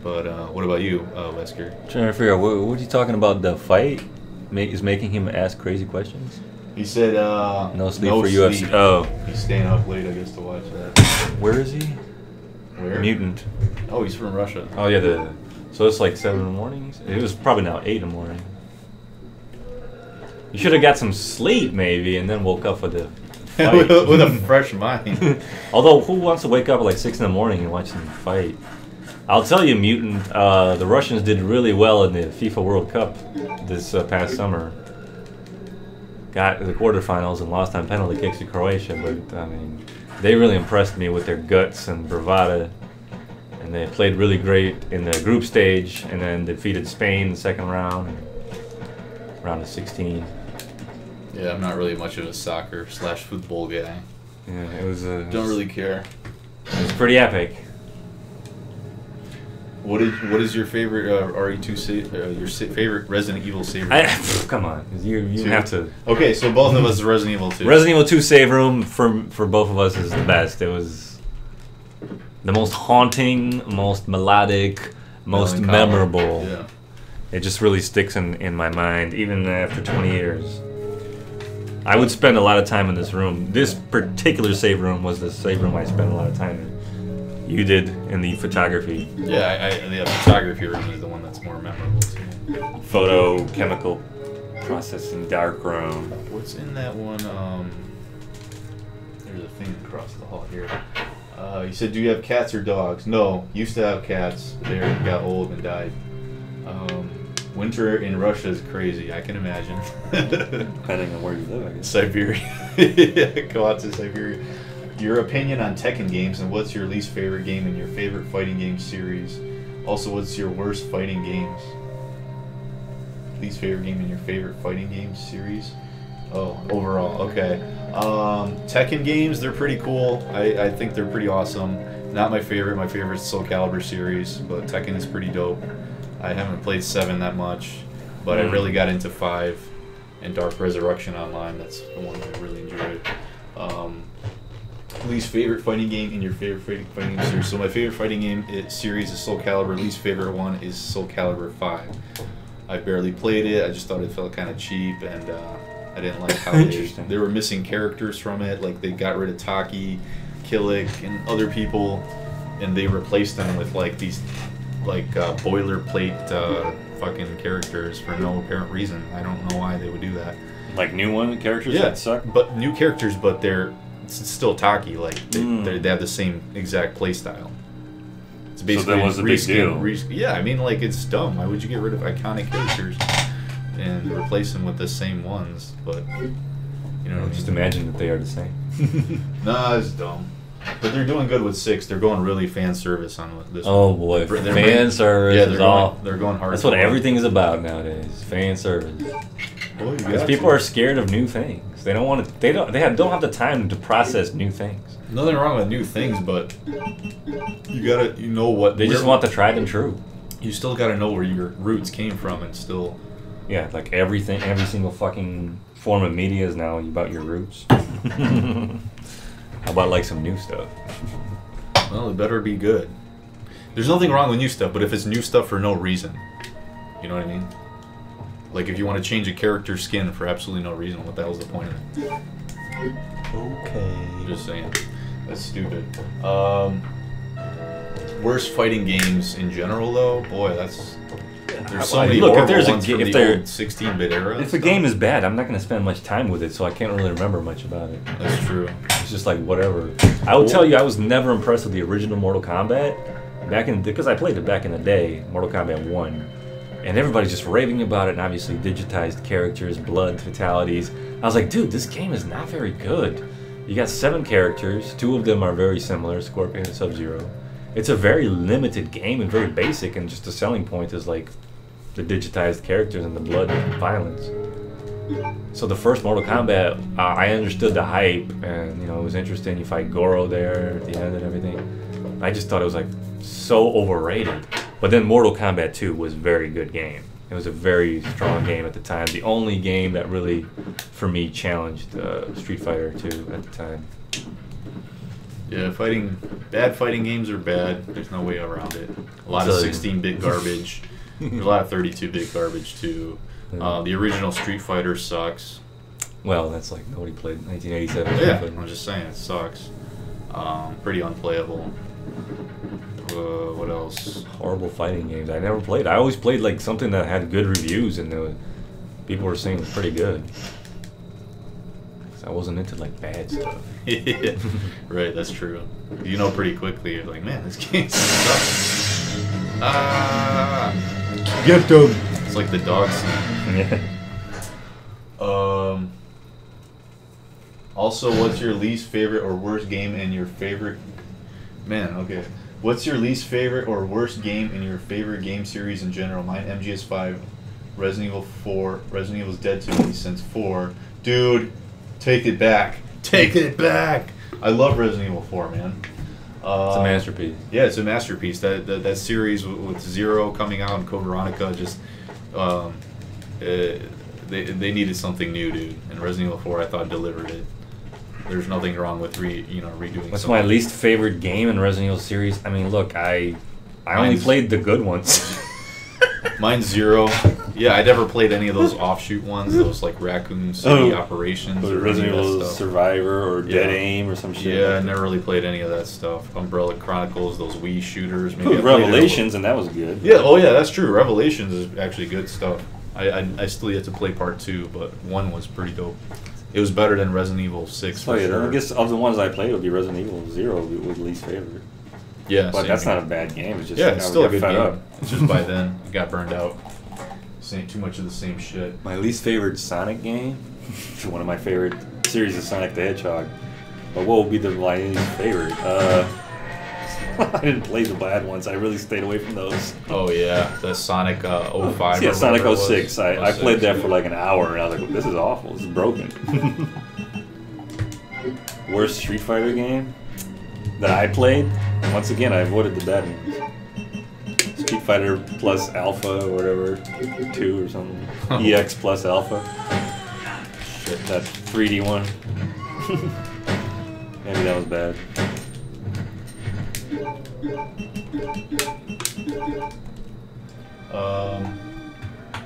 But what about you, Wesker? Trying to figure out what are you talking about? The fight is making him ask crazy questions. He said no sleep for UFC. Oh, he's staying up late, I guess, to watch that. where is he? Where? Mutant. Oh, he's from Russia. Oh yeah, so it's like 7 in the morning. It was probably now 8 in the morning. You should have got some sleep maybe, and then woke up with the fight. with a fresh mind. Although, who wants to wake up at like 6 in the morning and watch them fight? I'll tell you, Mutant, the Russians did really well in the FIFA World Cup this past summer. Got to the quarterfinals and lost on penalty kicks to Croatia, but I mean, they really impressed me with their guts and bravado. And they played really great in the group stage, and then defeated Spain in the second round, round of 16. Yeah, I'm not really much of a soccer/football guy. Yeah, it was. Don't really care. It was pretty epic. What is your favorite RE2 your favorite Resident Evil save room? Come on, you Two? have to. Okay, so both of us is Resident Evil 2. Resident Evil 2 save room for both of us is the best. It was the most haunting, most melodic, most memorable. Yeah. It just really sticks in my mind, even after 20 years. I would spend a lot of time in this room. This particular save room was the save room I spent a lot of time in. You did in the photography. Yeah, the photography room is the one that's more memorable to me. Photochemical processing dark room. What's in that one? There's a thing across the hall here. You said, do you have cats or dogs? No, used to have cats. They got old and died. Winter in Russia is crazy, I can imagine. Depending on where you live, I guess. Siberia. Yeah, go out to Siberia. Your opinion on Tekken games, and what's your least favorite game in your favorite fighting game series? Also, what's your worst fighting games? Least favorite game in your favorite fighting game series? Oh, overall, okay. Tekken games, they're pretty cool. I think they're pretty awesome. Not my favorite. My favorite is Soul Calibur series, but Tekken is pretty dope. I haven't played 7 that much, but I really got into 5 and Dark Resurrection Online. That's the one I really enjoyed. Least favorite fighting game in your favorite fighting game series. So my favorite fighting game series is Soul Calibur. Least favorite one is Soul Calibur 5. I barely played it. I just thought it felt kind of cheap, and I didn't like how they were missing characters from it. Like, they got rid of Taki, Killick, and other people, and they replaced them with like these boilerplate fucking characters for no apparent reason. I don't know why they would do that. Like new characters Yeah, that suck? but new characters, but it's still Taki. Like they have the same exact play style. It's basically so that was a big deal. Yeah, I mean, like, it's dumb. Why would you get rid of iconic characters and replace them with the same ones? But you know, Just imagine that they are the same. Nah, it's dumb. But they're doing good with 6. They're going really fan service on this. Oh boy, They're fan service Yeah, is all. they're going hard. That's what everything is about nowadays. Fan service. Well, Because people are scared of new things. They don't want to. They don't have the time to process new things. Nothing wrong with new things, but you know what They just want the tried and true. You still gotta know where your roots came from, and still. Yeah, like every single fucking form of media is now about your roots. How about like some new stuff? Well, it better be good. There's nothing wrong with new stuff, but if it's new stuff for no reason, you know what I mean? Like if you want to change a character's skin for absolutely no reason, what the hell's the point of it? Okay. Just saying. That's stupid. Worst fighting games in general, though. Boy, that's. There's so many Look, if horrible there's a ones ga- from if the there- old 16-bit era. and If a stuff. game is bad, I'm not going to spend much time with it, so I can't really remember much about it. That's true. It's just like whatever. I will tell you, I was never impressed with the original Mortal Kombat because I played it back in the day, Mortal Kombat 1, and everybody's just raving about it. And obviously, digitized characters, blood, fatalities. I was like, dude, this game is not very good. You got 7 characters. 2 of them are very similar, Scorpion and Sub-Zero. It's a very limited game and very basic, and just the selling point is like the digitized characters and the blood and violence. So the first Mortal Kombat, I understood the hype, and it was interesting. You fight Goro there at the end and everything. I just thought it was like so overrated. But then Mortal Kombat 2 was a very good game. It was a very strong game at the time. The only game that really, for me, challenged Street Fighter 2 at the time. Yeah, bad fighting games are bad. There's no way around it. A lot of 16-bit garbage. There's a lot of 32-bit garbage too. The original Street Fighter sucks. Well, that's like nobody played 1987. Yeah, Street Fighter. I'm just saying it sucks. Pretty unplayable. What else? Horrible fighting games. I never played. I always played like something that had good reviews and people were saying it was pretty good. 'Cause I wasn't into like bad stuff. Yeah, right, that's true. You know pretty quickly. You're like, man, this game sucks. Get them. It's like the dog scene. Yeah. Also, what's your least favorite or worst game and your favorite... Man, okay. What's your least favorite or worst game in your favorite game series in general? Mine, MGS5, Resident Evil 4, Resident Evil's Dead to me since 4. Dude, take it back. Take it back! I love Resident Evil 4, man. It's a masterpiece. Yeah, it's a masterpiece. That series with Zero coming out and Code Veronica just... they needed something new, dude. And Resident Evil 4, I thought, delivered it. There's nothing wrong with redoing. That's something. my least favorite game in Resident Evil series. I mean, look, I only played the good ones. Mine's Zero. Yeah, I never played any of those offshoot ones. Those like Raccoon City operations or Resident any of that Evil stuff. Survivor or Dead Yeah. Aim or some shit. Yeah, I like never really played any of that stuff. Umbrella Chronicles, those Wii shooters. that. Maybe I played it a Revelations, and that was good. Yeah, oh yeah, that's true. Revelations is actually good stuff. I still yet to play part 2, but 1 was pretty dope. It was better than Resident Evil 6 for So yeah, sure. I guess of the ones I played would be Resident Evil 0 was least favorite. Yeah, But same that's here. not a bad game. It's just Yeah, it's I still a got good fed game. up. It's just by then, it got burned out. Too much of the same shit. My least favorite Sonic game. One of my favorite series is Sonic the Hedgehog. But what would be my least favorite? I didn't play the bad ones. I really stayed away from those. Oh yeah, the Sonic 05. Yeah, or Sonic whatever it 06. was. I played 06, that yeah. for like an hour, and I was like, "This is awful. This is broken." Worst Street Fighter game that I played. Once again, I avoided the bad ones. Street Fighter plus Alpha or whatever, 2 or something. EX plus Alpha. Shit, that 3D one. Maybe that was bad.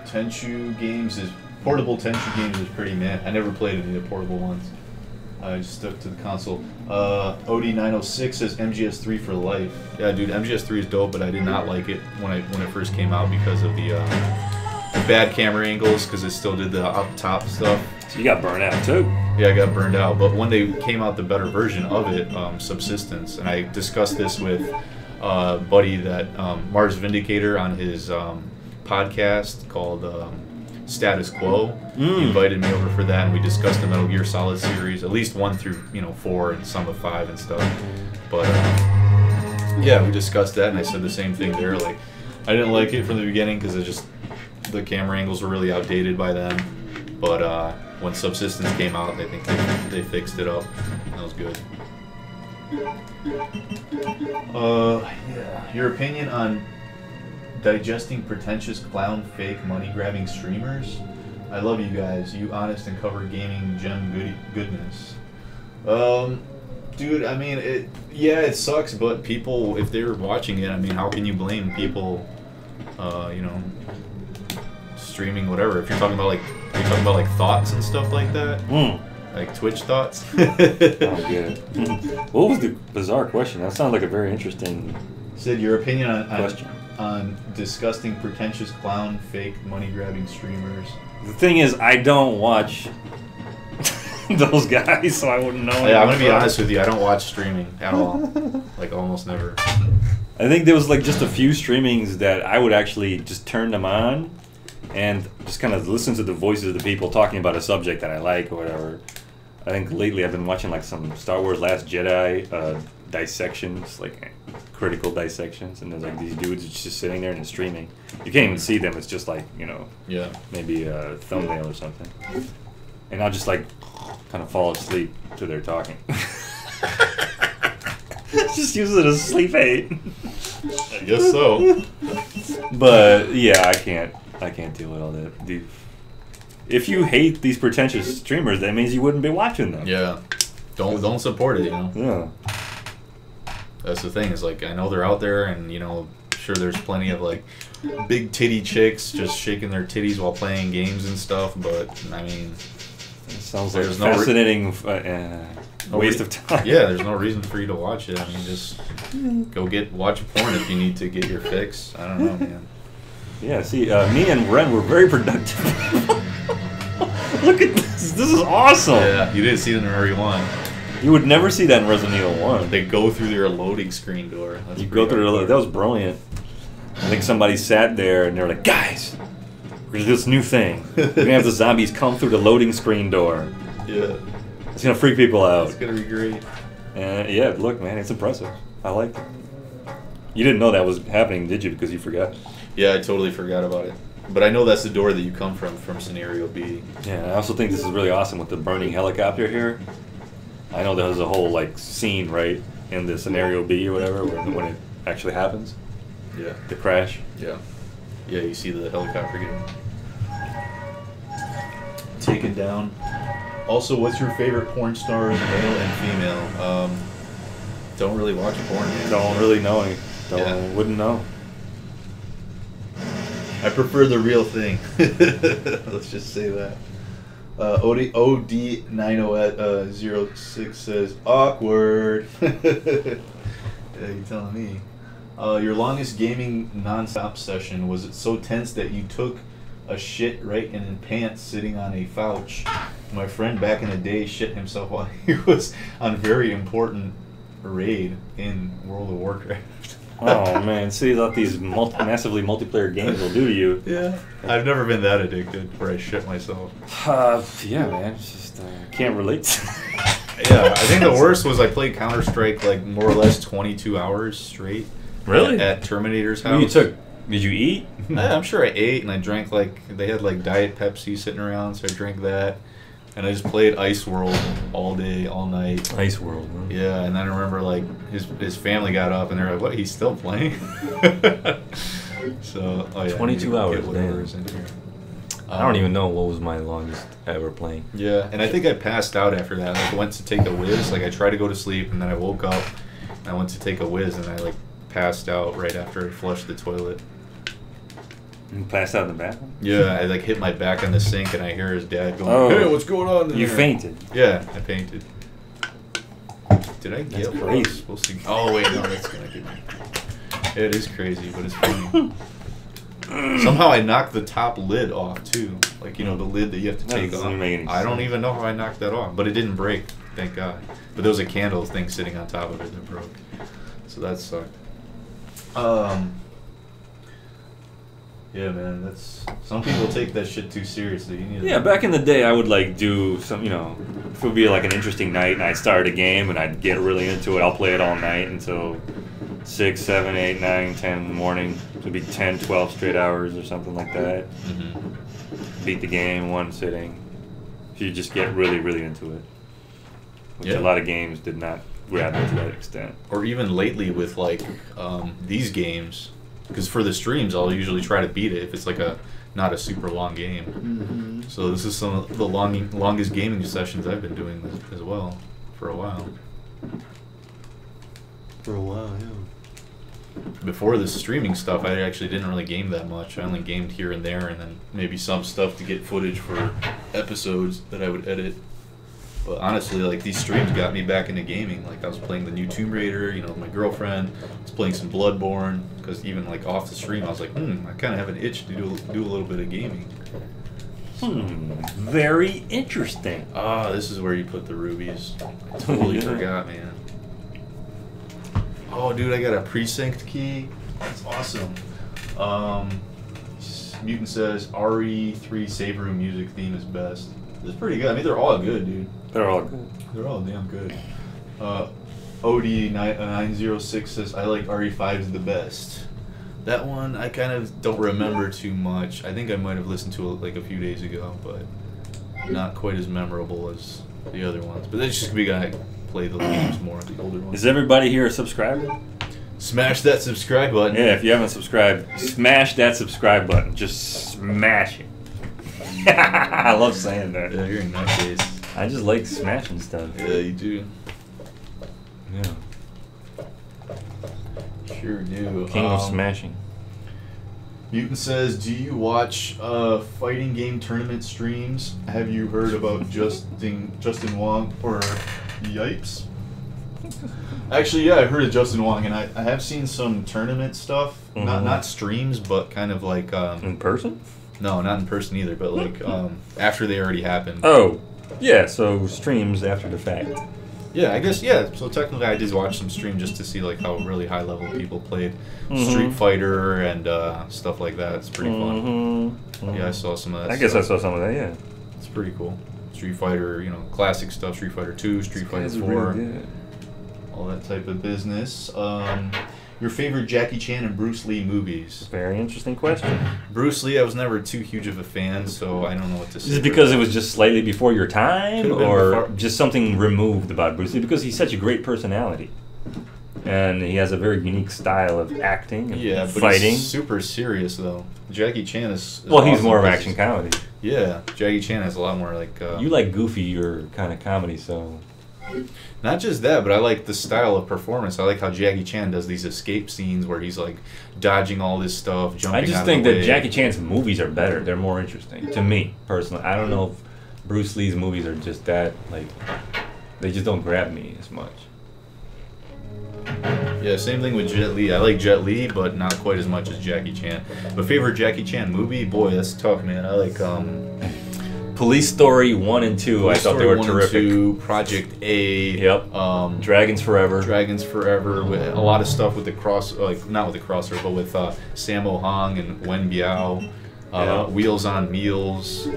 Tenchu games is portable. Tenchu games is pretty meh. I never played any of the portable ones. I just stuck to the console. OD906 says MGS3 for life. Yeah, dude, MGS3 is dope, but I did not like it when it first came out because of the bad camera angles. Because it still did the up top stuff. So you got burnt out too. Yeah, I got burned out. But when they came out the better version of it, Subsistence, and I discussed this with a buddy that Mars Vindicator on his podcast called Status Quo. He invited me over for that, and we discussed the Metal Gear Solid series, at least 1 through 4, and some of 5 and stuff. But yeah, we discussed that, and I said the same thing there. Like, I didn't like it from the beginning because the camera angles were really outdated by then. But when Subsistence came out, I think they fixed it up. That was good. Yeah. Your opinion on digesting pretentious clown fake money grabbing streamers? I love you guys. You honest and cover gaming gem goodness. Dude, I mean, it sucks, but people, if they're watching it, I mean, how can you blame people, you know, streaming whatever? If you're talking about like thoughts and stuff like that, like Twitch thoughts. Oh, good. What was the bizarre question? That sounds like a very interesting Sid, your opinion question. on disgusting, pretentious clown, fake money grabbing streamers? The thing is, I don't watch those guys, so I wouldn't know. Yeah, I'm gonna be honest with you. I don't watch streaming at all. Like almost never. I think there was like just a few streamings that I would actually just turn them on and just kind of listen to the voices of the people talking about a subject that I like or whatever. I think lately I've been watching like some Star Wars Last Jedi dissections, like critical dissections, and there's like these dudes just sitting there and it's streaming. You can't even see them. It's just like, you know, Yeah. maybe a thumbnail or something. And I'll just like kind of fall asleep to their talking. Just use it as a sleep aid. I guess so. But yeah, I can't deal with all that. If you hate these pretentious streamers, that means you wouldn't be watching them. Yeah. Don't support it, you know. Yeah. That's the thing, is like, I know they're out there, and you know, sure there's plenty of like big titty chicks just shaking their titties while playing games and stuff, but I mean, It sounds like a There's no fascinating waste of time. yeah, there's no reason for you to watch it. I mean, just watch porn if you need to get your fix. I don't know, man. Yeah, see, me and Ren were very productive. Look at this. This is awesome. Yeah, you didn't see it in RE1. You would never see that in Resident Evil 1. They go through their loading screen door. That's You pretty go through hardcore. that was brilliant. I think somebody sat there and they're like, guys, we're gonna do this new thing. We're gonna have the zombies come through the loading screen door. Yeah, It's gonna freak people out. it's gonna be great. And yeah, look, man, it's impressive. I like it. You didn't know that was happening, did you? Because you forgot. Yeah, I totally forgot about it. But I know that's the door that you come from Scenario B. Yeah, I also think this is really awesome with the burning helicopter here. I know there's a whole like scene right in the Scenario B or whatever when it actually happens, Yeah. the crash. Yeah. Yeah, you see the helicopter getting taken down. Also, what's your favorite porn stars, male and female? Don't really watch porn, man. Don't really know any. Yeah. Wouldn't know. I prefer the real thing. Let's just say that. OD9006 says, awkward. Yeah, you telling me. Your longest gaming non-stop session, was it so tense that you took a shit right in pants sitting on a couch? My friend back in the day shit himself while he was on very important raid in World of Warcraft. Oh man, see what these massively multiplayer games will do to you. Yeah. I've never been that addicted where I shit myself. Yeah, man, it's just can't relate. Yeah, I think the worst was I played Counter-Strike like more or less 22 hours straight. Really? At Terminator's What house. Did you eat? Yeah, I'm sure I ate and I drank they had like Diet Pepsi sitting around, so I drank that. And I just played Ice World all day, all night. Ice World. Huh? Yeah, and then I remember like his family got up and they're like, "What? He's still playing?" So, oh yeah, 22 hours, get whatever damn. is in here. I don't even know what was my longest ever playing. Yeah, and I think I passed out after that. Like, I went to take a whiz. Like, I tried to go to sleep, and then I woke up, and I went to take a whiz, and I like passed out right after I flushed the toilet. You passed out in the bathroom? Yeah, I like hit my back on the sink, and I hear his dad going, Oh. "Hey, what's going on?" in You there?" fainted. Yeah, I fainted. Did I get That's one? crazy. Supposed to... Oh wait, no, that's gonna get me. It is crazy, but it's funny. Somehow I knocked the top lid off too, like the lid that you have to That take doesn't off. make any I don't sense. even know how I knocked that off, but it didn't break, thank God. But there was a candle thing sitting on top of it that broke, so that sucked. Yeah, man. That's some people take that shit too seriously. You need to- Yeah, back in the day, I would like do some, you know, if it would be like an interesting night and I'd start a game and I'd get really into it, I'll play it all night until 6, 7, 8, 9, 10 in the morning. It would be 10, 12 straight hours or something like that. Beat the game in one sitting. If you just get really, really into it. Which Yeah. a lot of games did not grab me to that extent. Or even lately with like these games, because for the streams I'll usually try to beat it if it's like not a super long game. So this is some of the longest gaming sessions I've been doing as well for a while. For a while, yeah. Before the streaming stuff, I actually didn't really game that much. I only gamed here and there, and then maybe some stuff to get footage for episodes that I would edit. But honestly, like, these streams got me back into gaming. Like, I was playing the new Tomb Raider, you know, with my girlfriend. I was playing some Bloodborne, because even, like, off the stream, I was like, I kind of have an itch to do a little bit of gaming. Very interesting. Ah, this is where you put the rubies. I totally Yeah. forgot, man. Oh, dude, I got a precinct key. That's awesome. Mutant says RE3 Save Room music theme is best. It's pretty good. I mean, they're all good, dude. They're all good. They're all damn good. OD906 says, I like RE5's the best. That one, I kind of don't remember too much. I think I might have listened to it like a few days ago, but not quite as memorable as the other ones. But that's just because I play the games more, the older ones. Is everybody here a subscriber? Smash that subscribe button. Yeah, if you haven't subscribed, smash that subscribe button. Just smash it. I love saying that. Yeah, you're in that case. I just like smashing stuff. Yeah, you do. Yeah. Sure do. King of smashing. Mutant says, do you watch fighting game tournament streams? Have you heard about Justin Wong or Yipes? Actually, yeah, I've heard of Justin Wong, and I have seen some tournament stuff. Not streams, but kind of like... In person? No, not in person either, but like after they already happened. Oh, yeah, so streams after the fact. Yeah, I guess, yeah. So technically I did watch some stream just to see like how really high level people played Street Fighter and stuff like that. It's pretty fun. Yeah, I saw some of that I guess I stuff. saw some of that, yeah. It's pretty cool. Street Fighter, you know, classic stuff, Street Fighter 2, Street Fighter 4, all that type of business. Your favorite Jackie Chan and Bruce Lee movies? Very interesting question. Bruce Lee, I was never too huge of a fan, so I don't know what to say. Is it because it was just slightly before your time, Could've been or before- just something removed about Bruce Lee? Because he's such a great personality, and he has a very unique style of acting and Yeah, but fighting. he's super serious though. Jackie Chan is Well, he's awesome more of because action comedy. Yeah, Jackie Chan has a lot more like. You like goofy or kind of comedy, so Not just that, but I like the style of performance. I like how Jackie Chan does these escape scenes where he's like dodging all this stuff, jumping. I just out think of the that way. Jackie Chan's movies are better. They're more interesting to me personally. I don't know if Bruce Lee's movies are just that like they just don't grab me as much. Yeah, same thing with Jet Li. I like Jet Li, but not quite as much as Jackie Chan. But favorite Jackie Chan movie? Boy, that's tough, man. I like Police Story 1 and 2. I thought they were terrific. 2, Project A. Yep. Dragons Forever. Dragons Forever. With a lot of stuff with the not with the crossover, but with Sammo Hung and Wen Biao. Yeah. Wheels on Meals.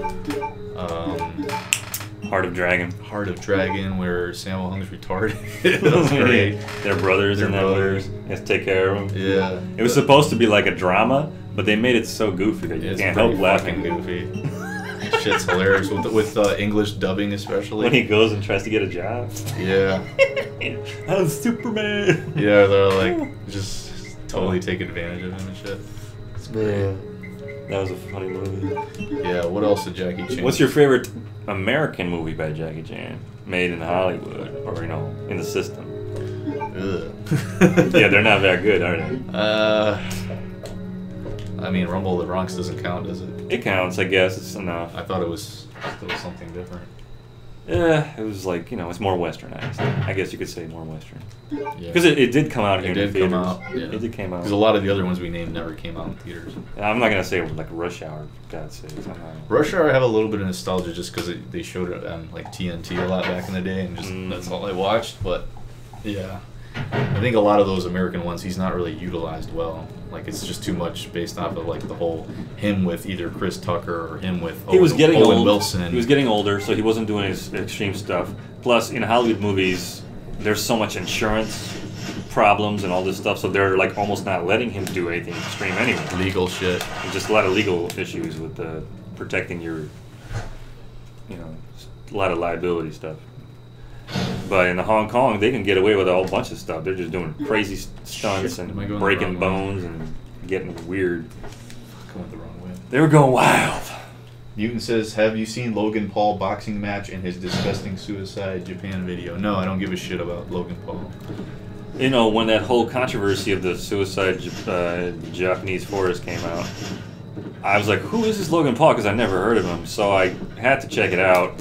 Heart of Dragon. Heart of Dragon, where Sammo Hung's retarded. That was great. They're brothers They're in that brothers. movie. You have to take care of them. Yeah. It was supposed to be like a drama, but they made it so goofy that you It's can't help pretty laughing. fucking goofy. Shit's hilarious with English dubbing especially. When he goes and tries to get a job. Yeah. I'm Superman. Yeah, they're like just totally take advantage of him and shit. It's great. That was a funny movie. Yeah, what else did Jackie Chan? What's your favorite American movie by Jackie Chan? Made in Hollywood or, in the system? Ugh. Yeah, they're not that good, are they? I mean, Rumble in the Bronx doesn't count, does it? It counts, I guess. It's enough. I thought it was still something different. Yeah, it was like, it's more westernized. I guess you could say more western. Yeah. Because it did come out here It in the did come theaters. out. Yeah. It did come out. Because a lot of the other ones we named never came out in theaters. I'm not going to say like Rush Hour, for God's sakes. Rush Hour, I have a little bit of nostalgia just because they showed it on like TNT a lot back in the day, and just that's all I watched. But yeah, I think a lot of those American ones, he's not really utilized well. Like, it's just too much based off of like the whole him with either Chris Tucker or him with He was getting Owen old. Wilson. He was getting older, so he wasn't doing his extreme stuff. Plus, in Hollywood movies, there's so much insurance problems and all this stuff, so they're like almost not letting him do anything extreme anyway. legal shit. There's just a lot of legal issues with protecting your, you know, a lot of liability stuff. But in the Hong Kong, they can get away with a whole bunch of stuff. They're just doing crazy stunts Shit, and am I going the breaking wrong way? bones and getting weird. Going the wrong way. They were going wild. Newton says, have you seen Logan Paul boxing match and his disgusting Suicide Japan video? No, I don't give a shit about Logan Paul. You know, when that whole controversy of the Suicide Japanese Forest came out, I was like, who is this Logan Paul? Because I never heard of him. So I had to check it out.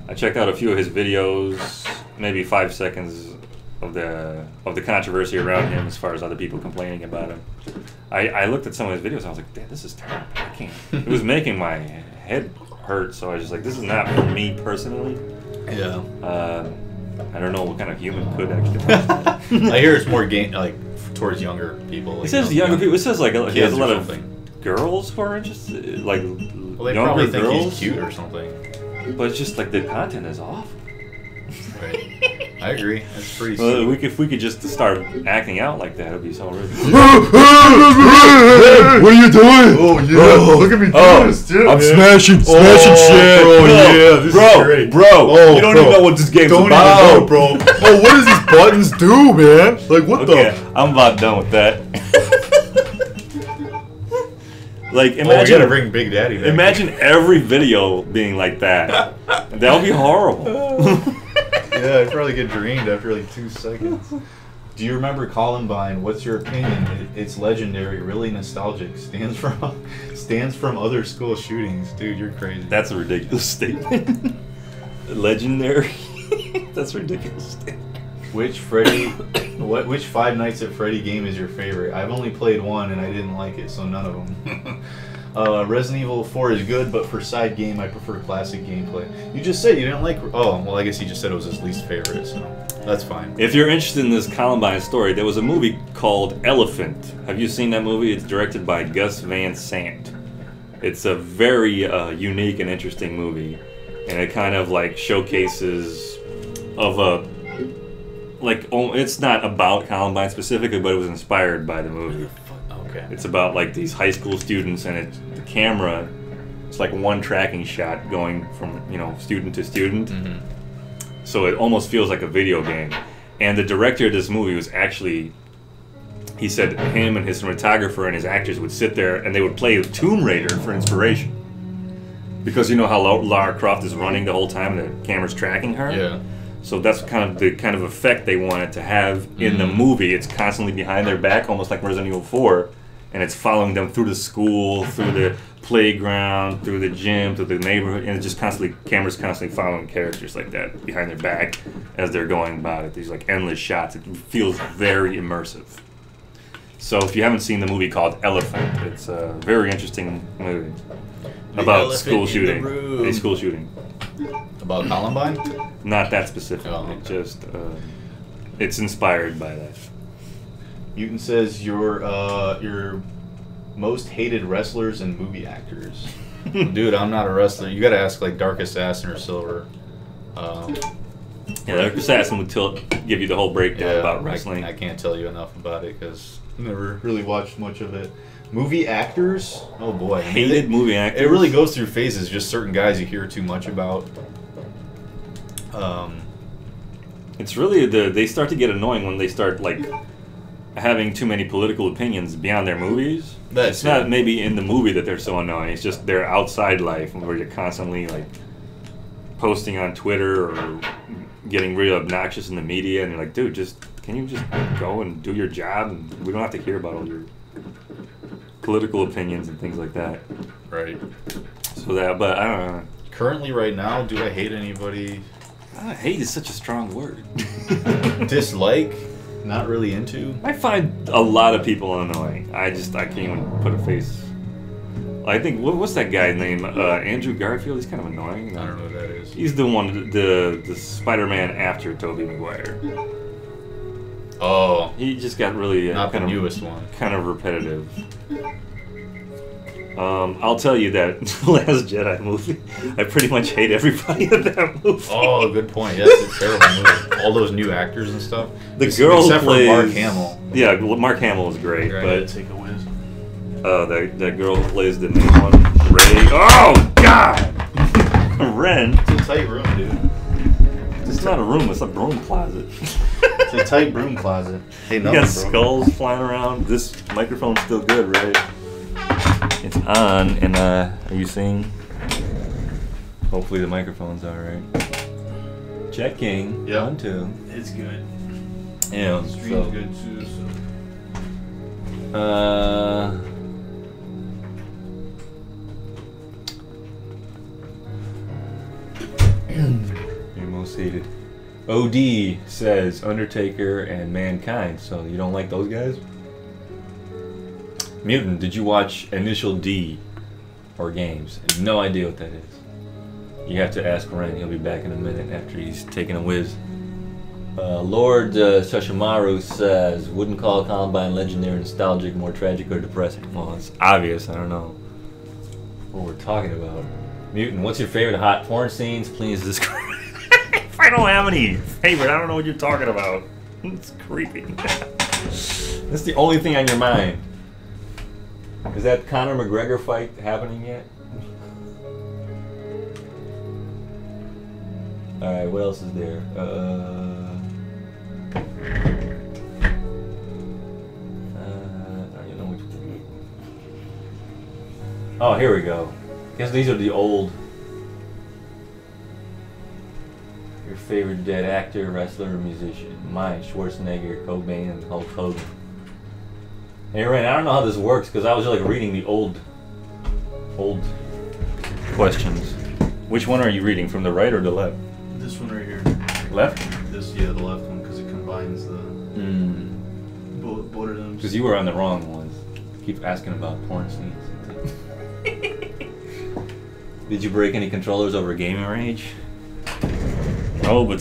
I checked out a few of his videos, maybe 5 seconds of the controversy around him as far as other people complaining about him. I looked at some of his videos and I was like, damn, this is terrible. I can't. It was making my head hurt, so I was just like, this is not for me personally. Yeah. I don't know what kind of human could actually watch that. I hear it's more like towards younger people. Like, It says you know, younger people. It says like he has kids a or lot of something. girls who are interested, like Well, they younger probably think girls. he's cute or something. But it's just like the content is awful. Right. I agree. That's pretty Well, sick. if we could just start acting out like that, it'd be so really. What are you doing? Oh, yeah. Look at me doing this, too. I'm man. smashing Bro, yeah, this is great. Bro, Oh, you don't bro. even know what this game's Don't about, even know, bro. Oh, what does these buttons do, man? Like, what Okay, I'm about done with that. Like, the? Oh, we gotta imagine, bring Big Daddy back. imagine every video being like that. That would be horrible. Yeah, I'd probably get drained after like 2 seconds. Do you remember Columbine? What's your opinion? It's legendary, really nostalgic. Stands from other school shootings. Dude, you're crazy. That's a ridiculous statement. Legendary. That's a ridiculous statement. Which Five Nights at Freddy game is your favorite? I've only played one and I didn't like it, so none of them. Resident Evil 4 is good, but for side game, I prefer classic gameplay. You just said you didn't like... Oh, well, I guess he just said it was his least favorite, so that's fine. If you're interested in this Columbine story, there was a movie called Elephant. Have you seen that movie? It's directed by Gus Van Sant. It's a very unique and interesting movie, and it kind of like showcases of a... Like, it's not about Columbine specifically, but it was inspired by the movie. Okay. It's about like these high school students, and the camera, it's like one tracking shot going from, you know, student to student. Mm-hmm. So it almost feels like a video game. And the director of this movie was actually, he said him and his cinematographer and his actors would sit there and they would play Tomb Raider for inspiration. Because you know how Lara Croft is running the whole time and the camera's tracking her? Yeah. So that's kind of the kind of effect they wanted to have in the movie. It's constantly behind their back, almost like Resident Evil 4, and it's following them through the school, through the playground, through the gym, through the neighborhood, and it's just cameras constantly following characters like that behind their back as they're going about it. These like endless shots. It feels very immersive. So if you haven't seen the movie called Elephant, it's a very interesting movie about elephant school in the shooting. room. A school shooting. About Columbine? Not that specific. Oh, It okay. just it's inspired by that. Newton says your most hated wrestlers and movie actors. Dude, I'm not a wrestler. You gotta ask like Dark Assassin or Silver. Yeah, Dark Assassin would give you the whole breakdown about wrestling. I can't tell you enough about it because I never really watched much of it. Movie actors? Oh boy. I mean, Hated movie actors. It really goes through phases. Just certain guys you hear too much about. It's really they start to get annoying when they start like having too many political opinions beyond their movies. That's It's not it. maybe in the movie that they're so annoying. It's just their outside life where you're constantly like posting on Twitter or getting real obnoxious in the media, and you're like, dude, can you just go and do your job, and we don't have to hear about all your political opinions and things like that. Right. So that, but I don't know. Currently, right now, do I hate anybody? Hate is such a strong word. Dislike? Not really into? I find a lot of people annoying. I can't even put a face. I think what's that guy's name? Andrew Garfield. He's kind of annoying. I don't know who that is. He's the one, the Spider-Man after Tobey Maguire. Oh, He just got really not the kind of newest one. kind of repetitive. I'll tell you that Last Jedi movie, I pretty much hate everybody in that movie. Oh, good point. Yeah, it's a terrible movie. All those new actors and stuff. The girl who except plays for Mark Hamill. Yeah, Mark Hamill is great, Right. but Take a whiz. that girl who plays the main one, Ray. Oh God, Ren. It's a tight room, dude. It's not a room; it's a broom closet. It's a tight broom closet. Hey, You got skulls flying around. This microphone's still good, right? It's on, and are you seeing? Hopefully the microphone's all right. Checking. Yeah. 1, 2. It's good. Yeah. Stream's So, good too. So. Your most hated. OD says Undertaker and Mankind. So you don't like those guys? Mutant, did you watch Initial D or Games? I have no idea what that is. You have to ask Ren. He'll be back in a minute after he's taking a whiz. Lord Shashimaru says, wouldn't call Columbine legendary, nostalgic, more tragic, or depressing. Well, it's obvious. I don't know what we're talking about. Mutant, what's your favorite hot porn scenes? Please describe. If I don't have any favorite, I don't know what you're talking about. It's creepy. That's the only thing on your mind. Is that Conor McGregor fight happening yet? Alright, what else is there? I don't even know which one. Oh, here we go. Guess these are the old. Your favorite dead actor, wrestler, or musician? Mine, Schwarzenegger, Cobain, and Hulk Hogan. Hey, Ren, I don't know how this works because I was like reading the old questions. Which one are you reading, from the right or the left? This one right here. Left? This, yeah, the left one, because it combines the both of them. Because you were on the wrong ones. Keep asking about porn scenes. Did you break any controllers over gaming rage? No, but